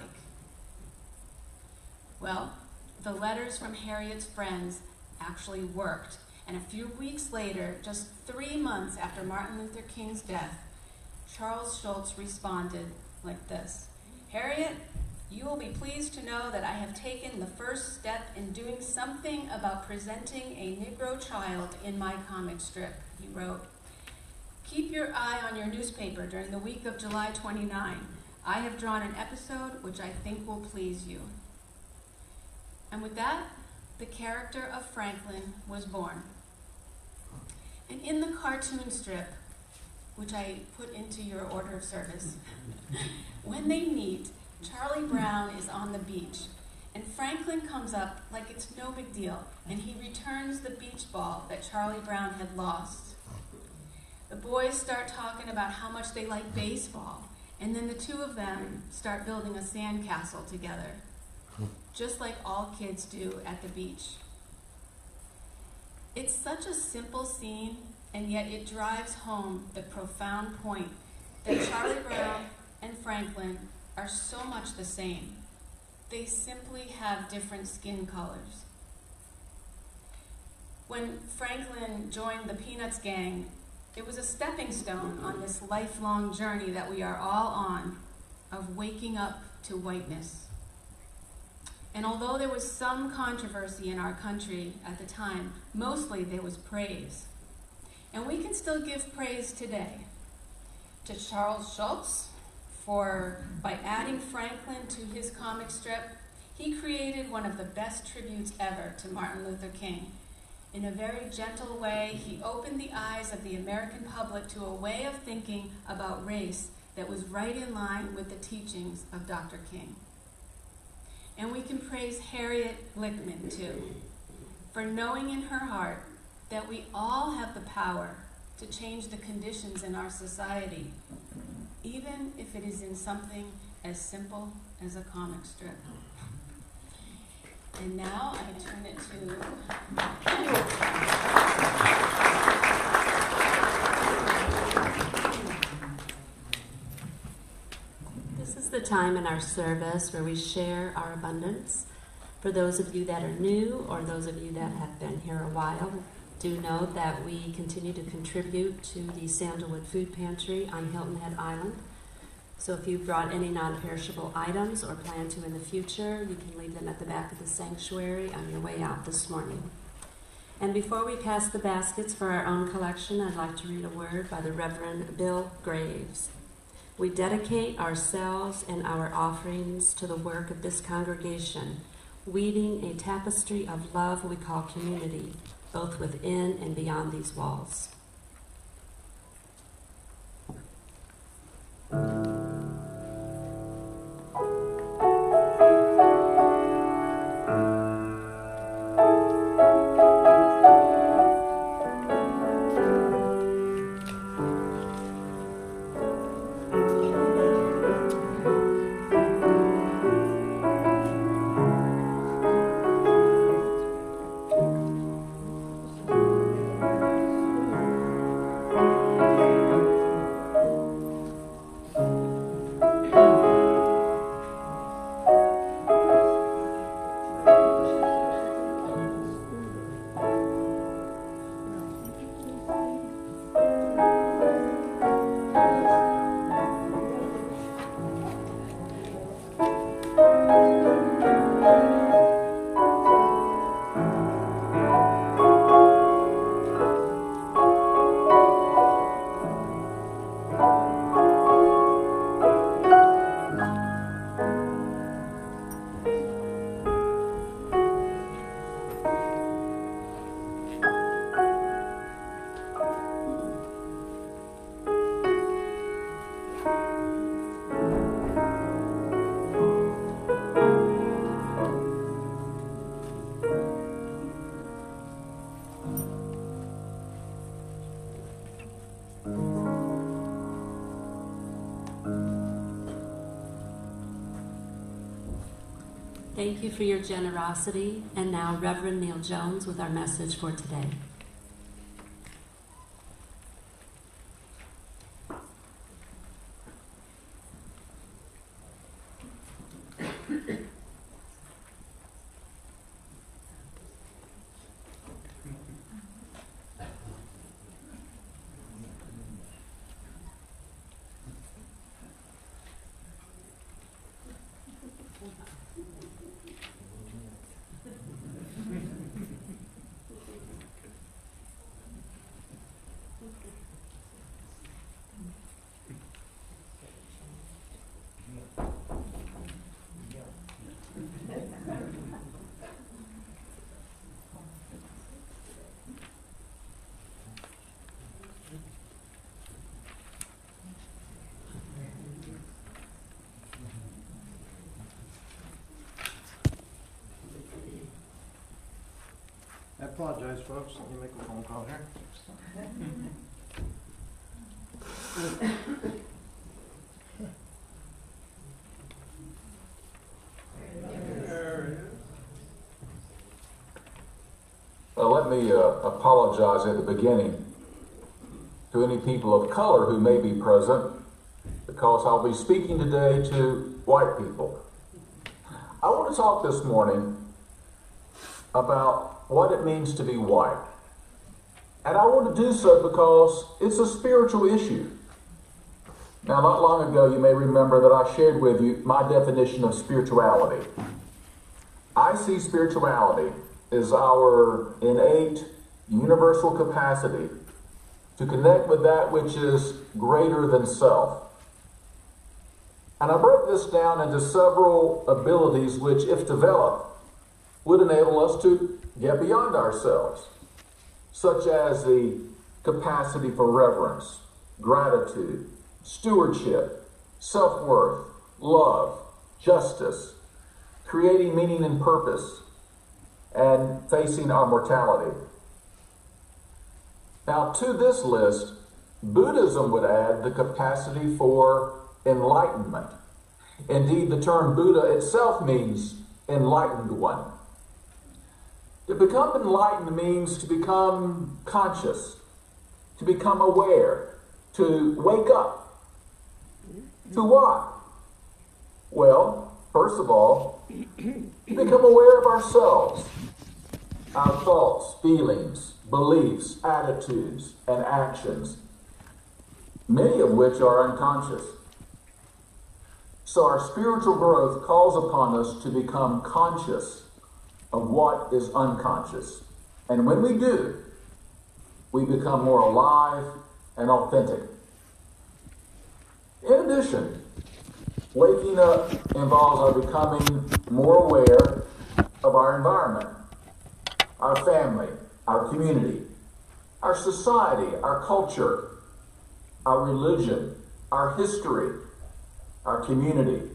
Well, the letters from Harriet's friends actually worked. And a few weeks later, just 3 months after Martin Luther King's death, Charles Schulz responded like this. Harriet, you will be pleased to know that I have taken the first step in doing something about presenting a Negro child in my comic strip, he wrote. Keep your eye on your newspaper during the week of July 29. I have drawn an episode which I think will please you. And with that, the character of Franklin was born. And in the cartoon strip, which I put into your order of service, when they meet, Charlie Brown is on the beach, and Franklin comes up like it's no big deal, and he returns the beach ball that Charlie Brown had lost. The boys start talking about how much they like baseball, and then the two of them start building a sandcastle together, just like all kids do at the beach. It's such a simple scene, and yet it drives home the profound point that Charlie Brown and Franklin are so much the same. They simply have different skin colors. When Franklin joined the Peanuts gang, it was a stepping stone on this lifelong journey that we are all on of waking up to whiteness. And although there was some controversy in our country at the time, mostly there was praise. And we can still give praise today to Charles Schulz by adding Franklin to his comic strip. He created one of the best tributes ever to Martin Luther King. In a very gentle way, he opened the eyes of the American public to a way of thinking about race that was right in line with the teachings of Dr. King. And we can praise Harriet Glickman, too, for knowing in her heart that we all have the power to change the conditions in our society, even if it is in something as simple as a comic strip. And now I turn it to... This is the time in our service where we share our abundance. For those of you that are new or those of you that have been here a while, do know that we continue to contribute to the Sandalwood Food Pantry on Hilton Head Island. So if you've brought any non-perishable items or plan to in the future, you can leave them at the back of the sanctuary on your way out this morning. And before we pass the baskets for our own collection, I'd like to read a word by the Reverend Bill Graves. We dedicate ourselves and our offerings to the work of this congregation, weaving a tapestry of love we call community, both within and beyond these walls. Thank you for your generosity. And now Reverend Neal Jones with our message for today. apologize, folks. Let me make a phone call here. Let me apologize at the beginning to any people of color who may be present, because I'll be speaking today to white people. I want to talk this morning about what it means to be white. And I want to do so because it's a spiritual issue. Now, not long ago, you may remember that I shared with you my definition of spirituality. I see spirituality as our innate, universal capacity to connect with that which is greater than self. And I broke this down into several abilities which, if developed, would enable us to get beyond ourselves, such as the capacity for reverence, gratitude, stewardship, self-worth, love, justice, creating meaning and purpose, and facing our mortality. Now, to this list, Buddhism would add the capacity for enlightenment. Indeed, the term Buddha itself means enlightened one. To become enlightened means to become conscious, to become aware, to wake up. To what? Well, first of all, to become aware of ourselves, our thoughts, feelings, beliefs, attitudes, and actions, many of which are unconscious. So our spiritual growth calls upon us to become conscious of what is unconscious. And when we do, we become more alive and authentic. In addition, waking up involves our becoming more aware of our environment, our family, our community, our society, our culture, our religion, our history, our community,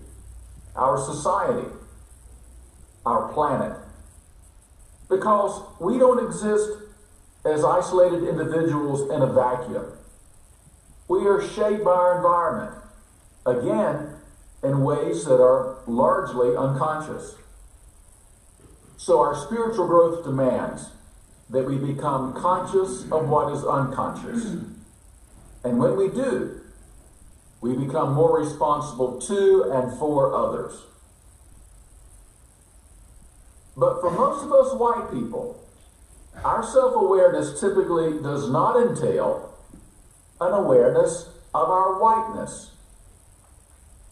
our society, our planet. Because we don't exist as isolated individuals in a vacuum. We are shaped by our environment, again, in ways that are largely unconscious. So our spiritual growth demands that we become conscious of what is unconscious. And when we do, we become more responsible to and for others. But for most of us white people, our self-awareness typically does not entail an awareness of our whiteness.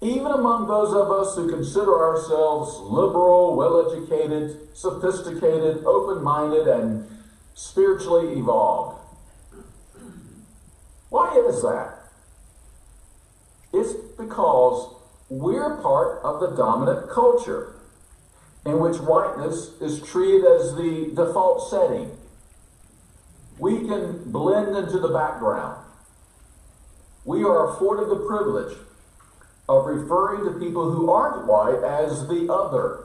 Even among those of us who consider ourselves liberal, well-educated, sophisticated, open-minded, and spiritually evolved. Why is that? It's because we're part of the dominant culture in which whiteness is treated as the default setting. We can blend into the background. We are afforded the privilege of referring to people who aren't white as the other,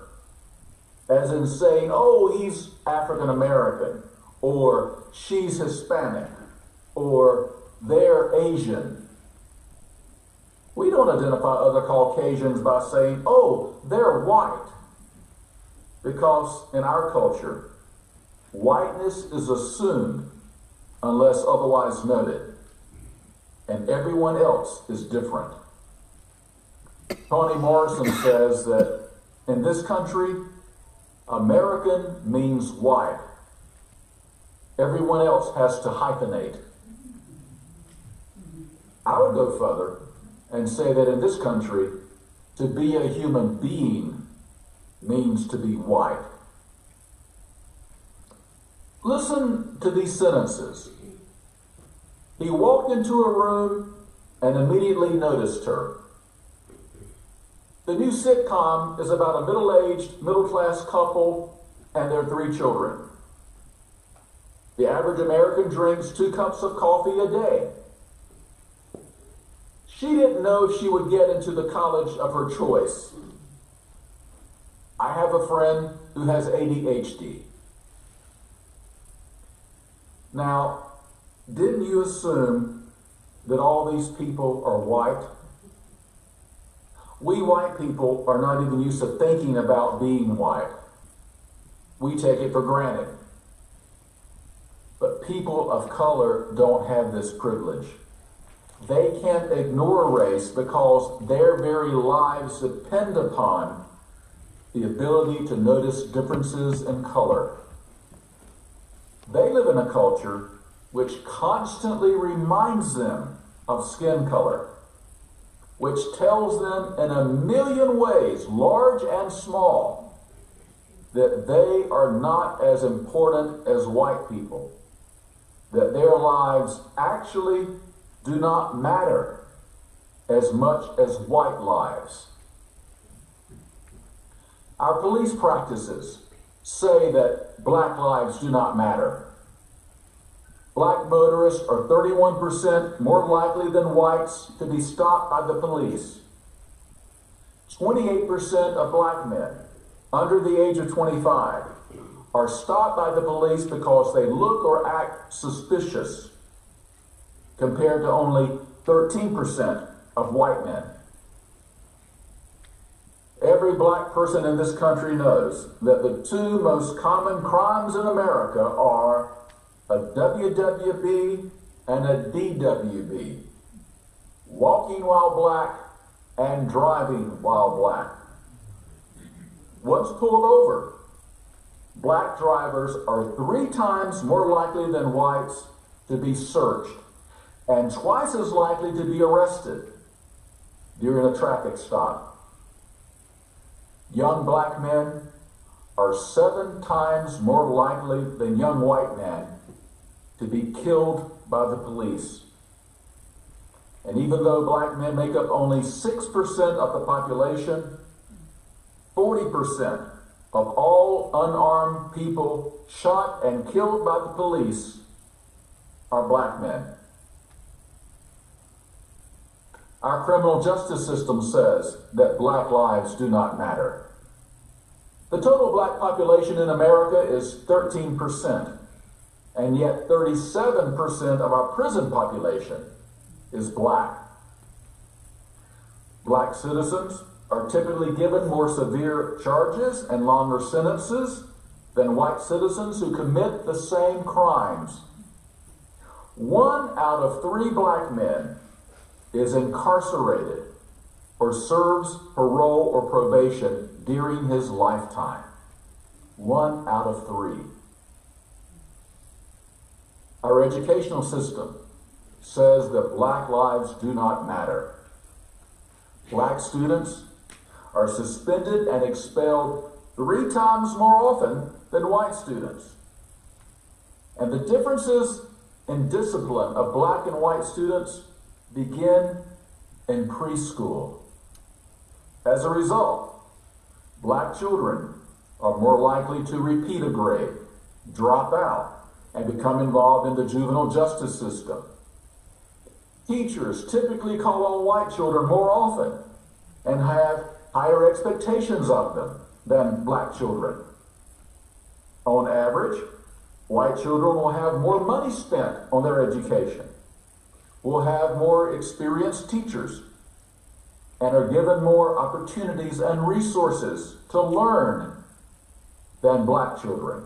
as in saying, oh, he's African American, or she's Hispanic, or they're Asian. We don't identify other Caucasians by saying, oh, they're white. Because in our culture, whiteness is assumed unless otherwise noted, and everyone else is different. Toni Morrison says that in this country, American means white. Everyone else has to hyphenate. I would go further and say that in this country, to be a human being means to be white. Listen to these sentences. He walked into a room and immediately noticed her. The new sitcom is about a middle-aged, middle-class couple and their 3 children. The average American drinks 2 cups of coffee a day. She didn't know if she would get into the college of her choice. I have a friend who has ADHD. Now, didn't you assume that all these people are white? We white people are not even used to thinking about being white. We take it for granted. But people of color don't have this privilege. They can't ignore race because their very lives depend upon the ability to notice differences in color. They live in a culture which constantly reminds them of skin color, which tells them in a million ways, large and small, that they are not as important as white people, that their lives actually do not matter as much as white lives. Our police practices say that black lives do not matter. Black motorists are 31% more likely than whites to be stopped by the police. 28% of black men under the age of 25 are stopped by the police because they look or act suspicious, compared to only 13% of white men. Every black person in this country knows that the two most common crimes in America are a WWB and a DWB. Walking while black and driving while black. Once pulled over, black drivers are 3 times more likely than whites to be searched and twice as likely to be arrested during a traffic stop. Young black men are 7 times more likely than young white men to be killed by the police. And even though black men make up only 6% of the population, 40% of all unarmed people shot and killed by the police are black men. Our criminal justice system says that black lives do not matter. The total black population in America is 13%, and yet 37% of our prison population is black. Black citizens are typically given more severe charges and longer sentences than white citizens who commit the same crimes. 1 out of 3 black men is incarcerated or serves parole or probation during his lifetime. 1 out of 3. Our educational system says that black lives do not matter. Black students are suspended and expelled 3 times more often than white students. And the differences in discipline of black and white students begin in preschool. As a result, black children are more likely to repeat a grade, drop out, and become involved in the juvenile justice system. Teachers typically call on white children more often and have higher expectations of them than black children. On average, white children will have more money spent on their education, will have more experienced teachers, and are given more opportunities and resources to learn than black children.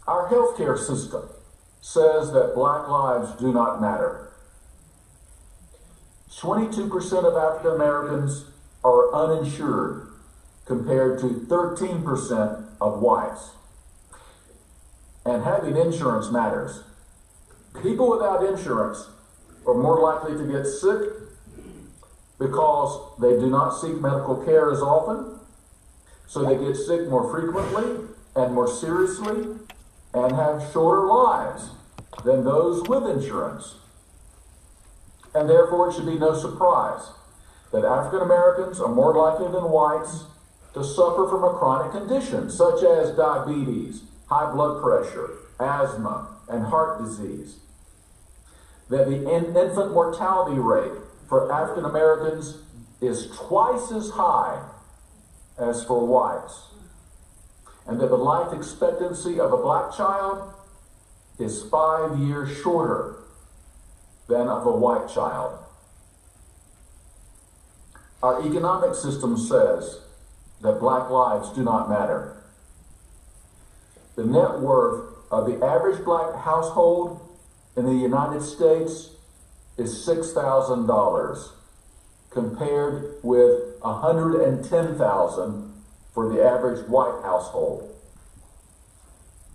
Our healthcare system says that black lives do not matter. 22% of African Americans are uninsured compared to 13% of whites. And having insurance matters. People without insurance are more likely to get sick because they do not seek medical care as often, so they get sick more frequently and more seriously and have shorter lives than those with insurance. And therefore, it should be no surprise that African Americans are more likely than whites to suffer from a chronic condition such as diabetes, high blood pressure, asthma, and heart disease. That the infant mortality rate for African Americans is twice as high as for whites. and that the life expectancy of a black child is 5 years shorter than of a white child. Our economic system says that black lives do not matter. The net worth of the average black household in the United States is $6,000, compared with $110,000 for the average white household.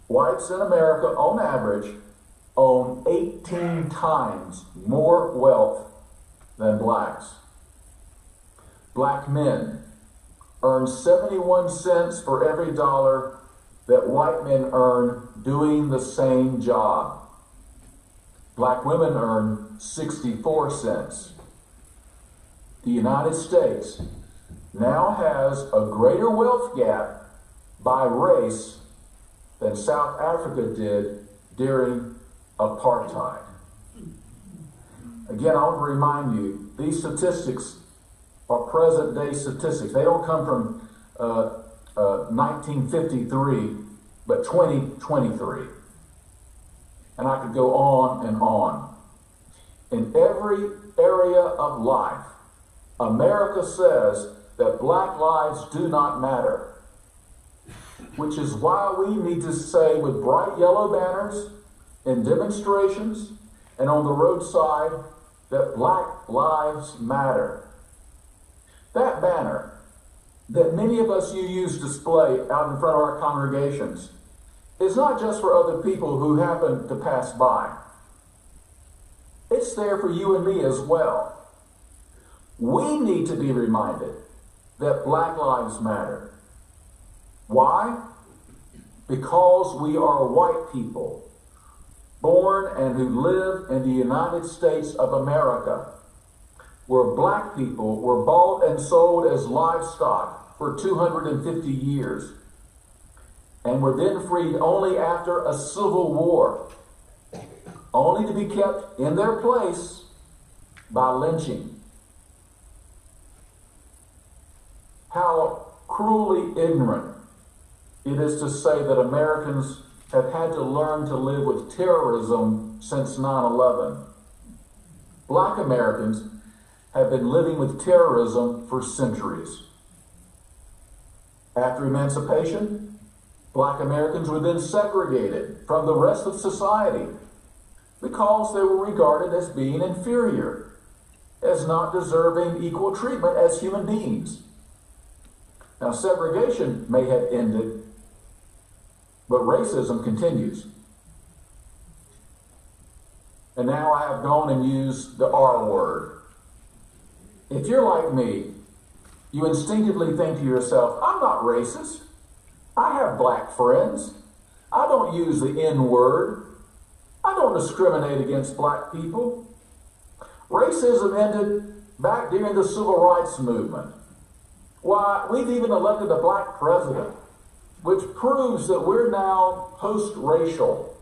Whites in America, on average, own 18 times more wealth than blacks. Black men earn 71 cents for every dollar that white men earn doing the same job. Black women earn 64 cents. The United States now has a greater wealth gap by race than South Africa did during apartheid. Again, I want to remind you, these statistics are present-day statistics. They don't come from 1953, but 2023. And I could go on and on. In every area of life, America says that black lives do not matter, which is why we need to say with bright yellow banners in demonstrations and on the roadside that black lives matter. That banner that many of us use display out in front of our congregations is not just for other people who happen to pass by. It's there for you and me as well. We need to be reminded that black lives matter. Why? Because we are white people, born and who live in the United States of America, where black people were bought and sold as livestock for 250 years, and were then freed only after a civil war, only to be kept in their place by lynching. How cruelly ignorant it is to say that Americans have had to learn to live with terrorism since 9/11. Black Americans have been living with terrorism for centuries. After emancipation, black Americans were then segregated from the rest of society because they were regarded as being inferior, as not deserving equal treatment as human beings. Now, segregation may have ended, but racism continues. And now I have gone and used the R word. If you're like me, you instinctively think to yourself, I'm not racist. I have black friends. I don't use the N word. I don't discriminate against black people. Racism ended back during the Civil Rights Movement. Why, we've even elected a black president, which proves that we're now post-racial.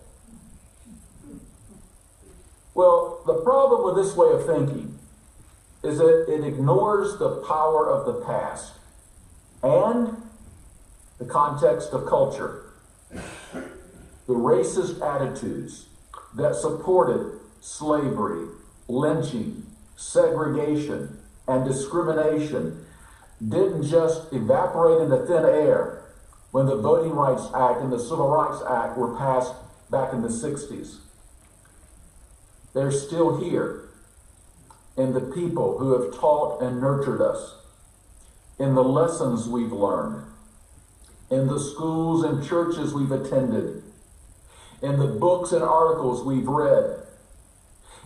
Well, the problem with this way of thinking is that it ignores the power of the past and the context of culture. The racist attitudes that supported slavery, lynching, segregation, and discrimination didn't just evaporate into thin air when the Voting Rights Act and the Civil Rights Act were passed back in the 60s. They're still here in the people who have taught and nurtured us, in the lessons we've learned, in the schools and churches we've attended, in the books and articles we've read,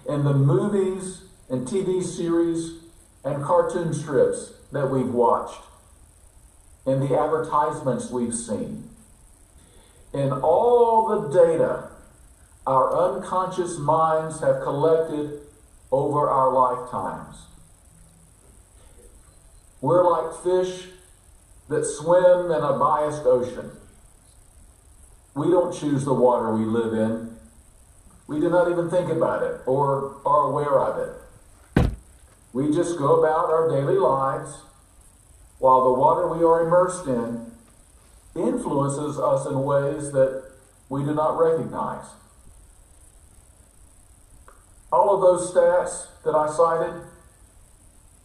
in the movies and TV series and cartoon strips that we've watched, in the advertisements we've seen, in all the data our unconscious minds have collected over our lifetimes. We're like fish that swim in a biased ocean. We don't choose the water we live in. We do not even think about it or are aware of it. We just go about our daily lives while the water we are immersed in influences us in ways that we do not recognize. All of those stats that I cited,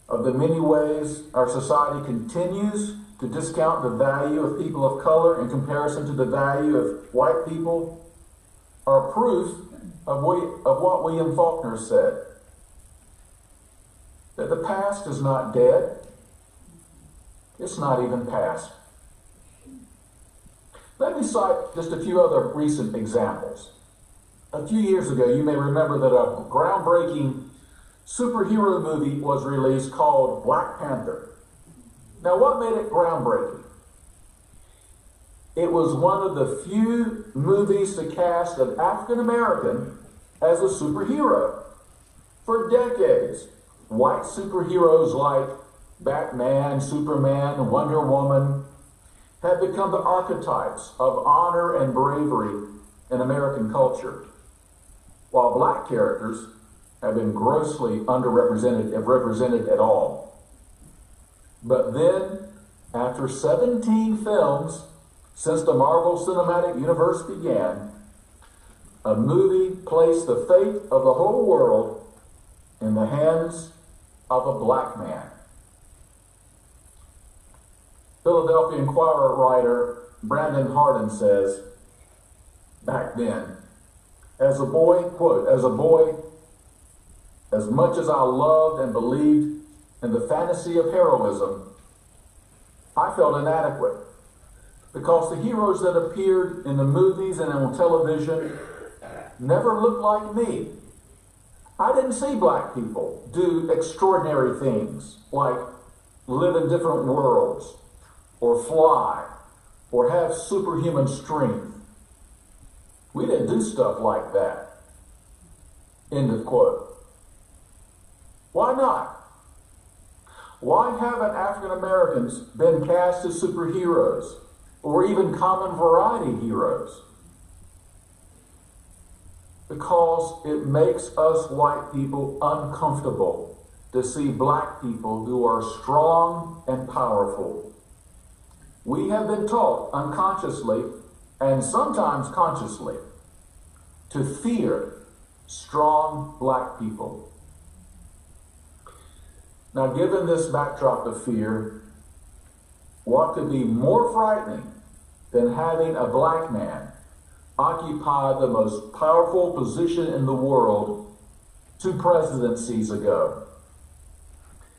of the many ways our society continues to discount the value of people of color in comparison to the value of white people, are proof of what William Faulkner said, that the past is not dead. It's not even past. Let me cite just a few other recent examples. A few years ago, you may remember that a groundbreaking superhero movie was released called Black Panther. Now, what made it groundbreaking? It was one of the few movies to cast an African American as a superhero. For decades, white superheroes like Batman, Superman, Wonder Woman have become the archetypes of honor and bravery in American culture, while black characters have been grossly underrepresented, if represented at all. But then, after 17 films since the Marvel Cinematic Universe began, a movie placed the fate of the whole world in the hands of a black man. Philadelphia Inquirer writer Brandon Hardin says, back then, as a boy, quote, as much as I loved and believed in the fantasy of heroism, I felt inadequate because the heroes that appeared in the movies and on television never looked like me. I didn't see black people do extraordinary things like live in different worlds or fly or have superhuman strength. We didn't do stuff like that. End of quote. Why not? Why haven't African Americans been cast as superheroes or even common variety heroes? Because it makes us white people uncomfortable to see black people who are strong and powerful. We have been taught unconsciously and sometimes consciously to fear strong black people. Now, given this backdrop of fear, what could be more frightening than having a black man occupy the most powerful position in the world 2 presidencies ago?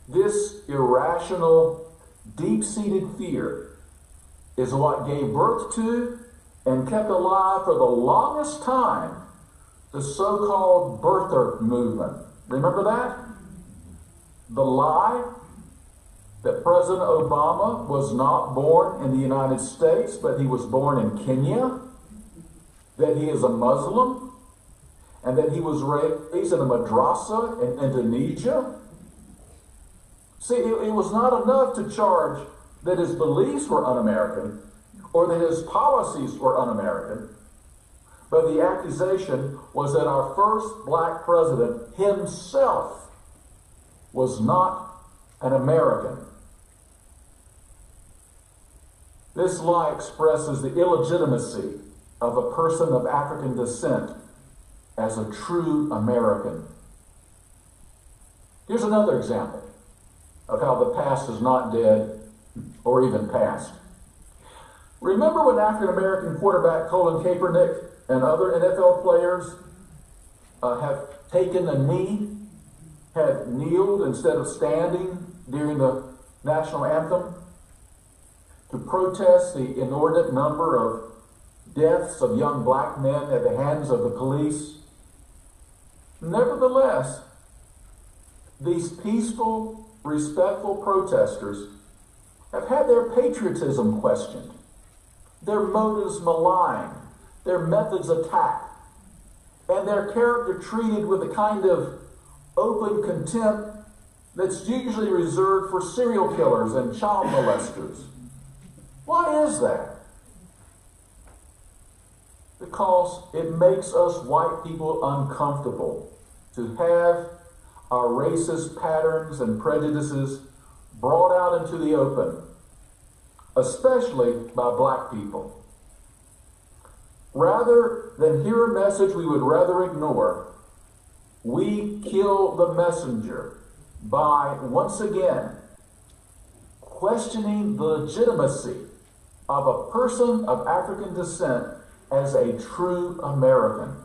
This irrational, deep-seated fear is what gave birth to and kept alive for the longest time the so-called birther movement. Remember that? The lie that President Obama was not born in the United States, but he was born in Kenya, that he is a Muslim, and that he was raised in a madrasa in Indonesia. See, it was not enough to charge that his beliefs were un-American or that his policies were un-American, but the accusation was that our first black president himself was not an American. This lie expresses the illegitimacy of a person of African descent as a true American. Here's another example of how the past is not dead or even past. Remember when African-American quarterback Colin Kaepernick and other NFL players have taken a knee, had kneeled instead of standing during the national anthem to protest the inordinate number of deaths of young black men at the hands of the police? Nevertheless, these peaceful, respectful protesters have had their patriotism questioned, their motives maligned, their methods attacked, and their character treated with a kind of open contempt that's usually reserved for serial killers and child molesters. Why is that? Because it makes us white people uncomfortable to have our racist patterns and prejudices brought out into the open, especially by black people. Rather than hear a message we would rather ignore, we kill the messenger by, once again, questioning the legitimacy of a person of African descent as a true American.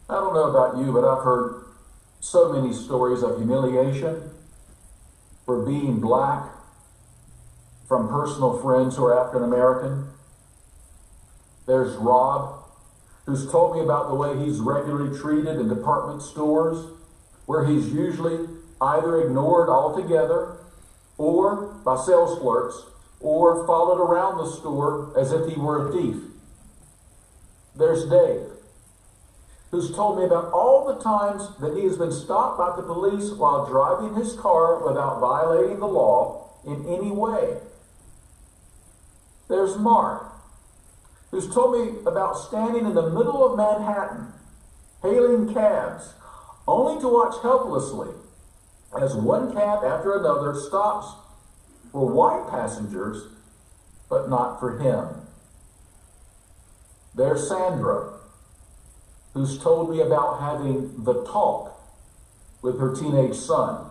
I don't know about you, but I've heard so many stories of humiliation for being black from personal friends who are African American. There's Rob, who's told me about the way he's regularly treated in department stores, where he's usually either ignored altogether or by sales clerks, or followed around the store as if he were a thief. There's Dave, who's told me about all the times that he has been stopped by the police while driving his car without violating the law in any way. There's Mark, who's told me about standing in the middle of Manhattan, hailing cabs, only to watch helplessly as one cab after another stops for white passengers, but not for him. There's Sandra, who's told me about having the talk with her teenage son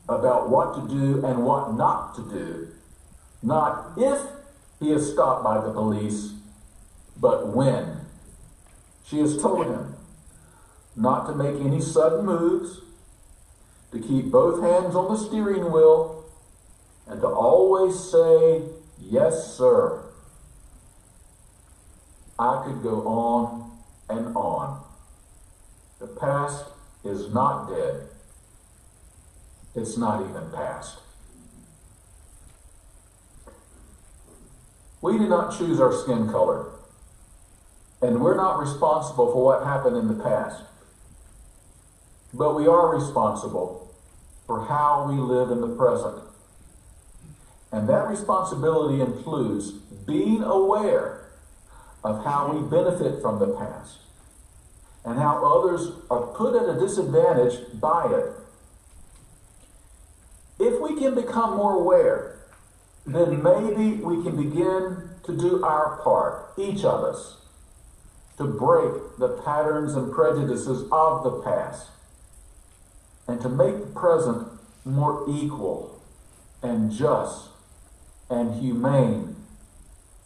about what to do and what not to do, not if he is stopped by the police, but when. She has told him not to make any sudden moves, to keep both hands on the steering wheel, and to always say, "Yes, sir." I could go on and on. The past is not dead. It's not even past. We did not choose our skin color, and we're not responsible for what happened in the past. But we are responsible for how we live in the present. And that responsibility includes being aware of how we benefit from the past and how others are put at a disadvantage by it. If we can become more aware, then maybe we can begin to do our part, each of us, to break the patterns and prejudices of the past and to make the present more equal and just and humane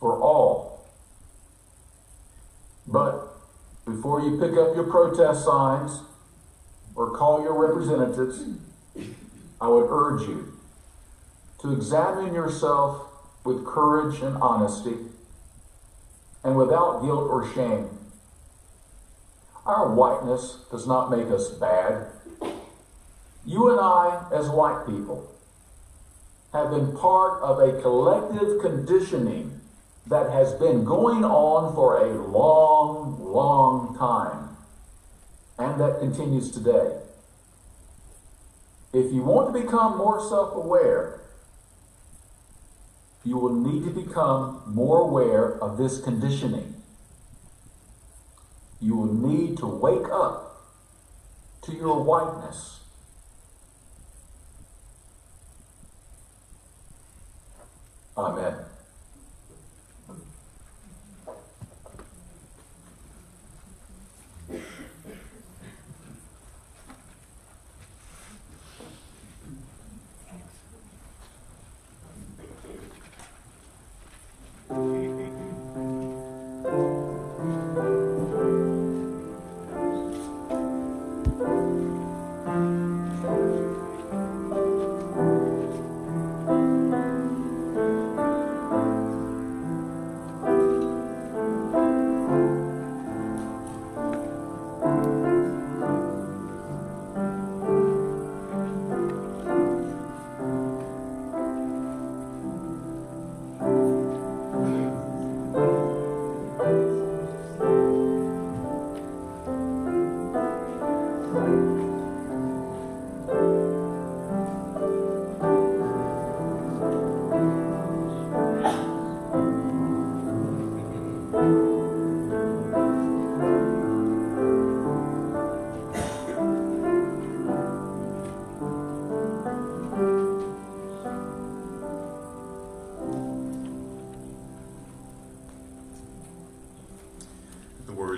for all. But before you pick up your protest signs or call your representatives, I would urge you to examine yourself with courage and honesty and without guilt or shame. Our whiteness does not make us bad. You and I, as white people, have been part of a collective conditioning that has been going on for a long, long time, and that continues today. If you want to become more self-aware, you will need to become more aware of this conditioning. You will need to wake up to your whiteness. Amen.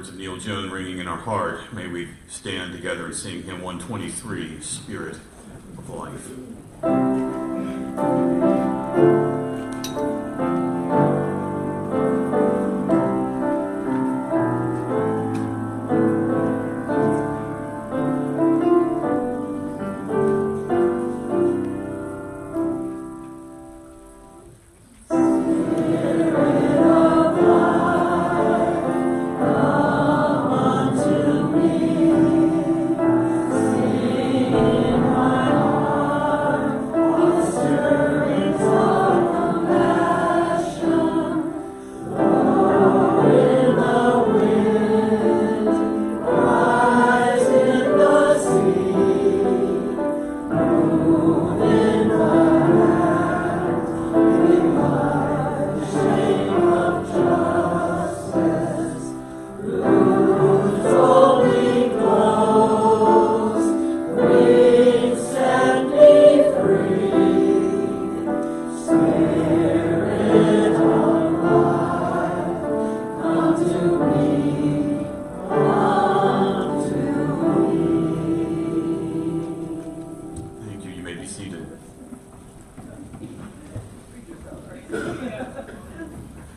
words of Neal Jones ringing in our heart, may we stand together and sing hymn 123, Spirit of Life.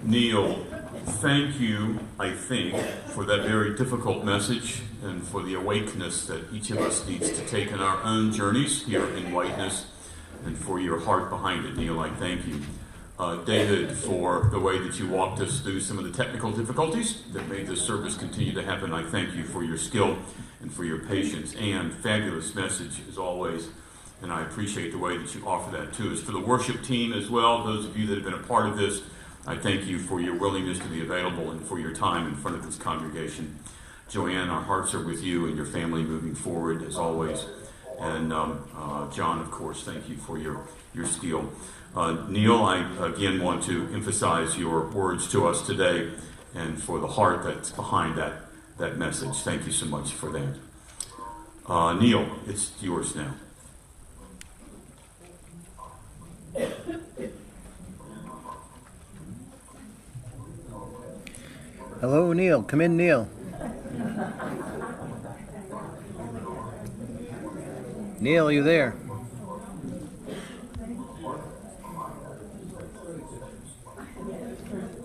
Neal, thank you, I think, for that very difficult message and for the awakeness that each of us needs to take in our own journeys here in Whiteness, and for your heart behind it, Neal. I thank you. David, for the way that you walked us through some of the technical difficulties that made this service continue to happen. I thank you for your skill and for your patience, and fabulous message as always. And I appreciate the way that you offer that to us. For the worship team as well, those of you that have been a part of this, I thank you for your willingness to be available and for your time in front of this congregation. Joanne, our hearts are with you and your family moving forward as always. And John, of course, thank you for your skill. Neal, I again want to emphasize your words to us today and for the heart that's behind that message. Thank you so much for that. Neal, it's yours now. Hello, Neal. Come in, Neal. Neal, are you there?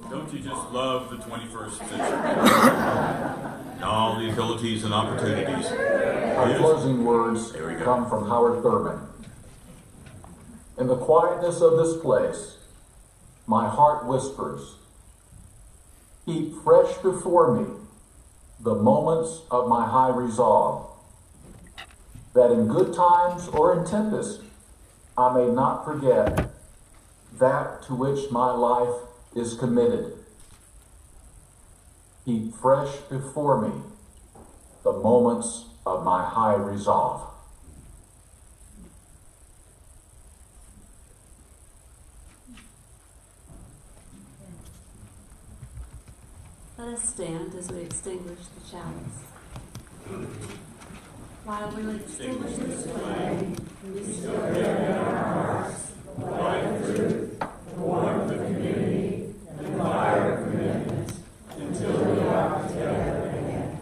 Don't you just love the 21st century? And all the abilities and opportunities. Our closing words come from Howard Thurman. In the quietness of this place, my heart whispers, keep fresh before me the moments of my high resolve, that in good times or in tempest, I may not forget that to which my life is committed. Keep fresh before me the moments of my high resolve. Let us stand as we extinguish the chalice. While we extinguish this flame, we still bear in our hearts the light of truth, the warmth of community, and the fire of commitment, until we are together again.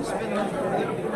spin on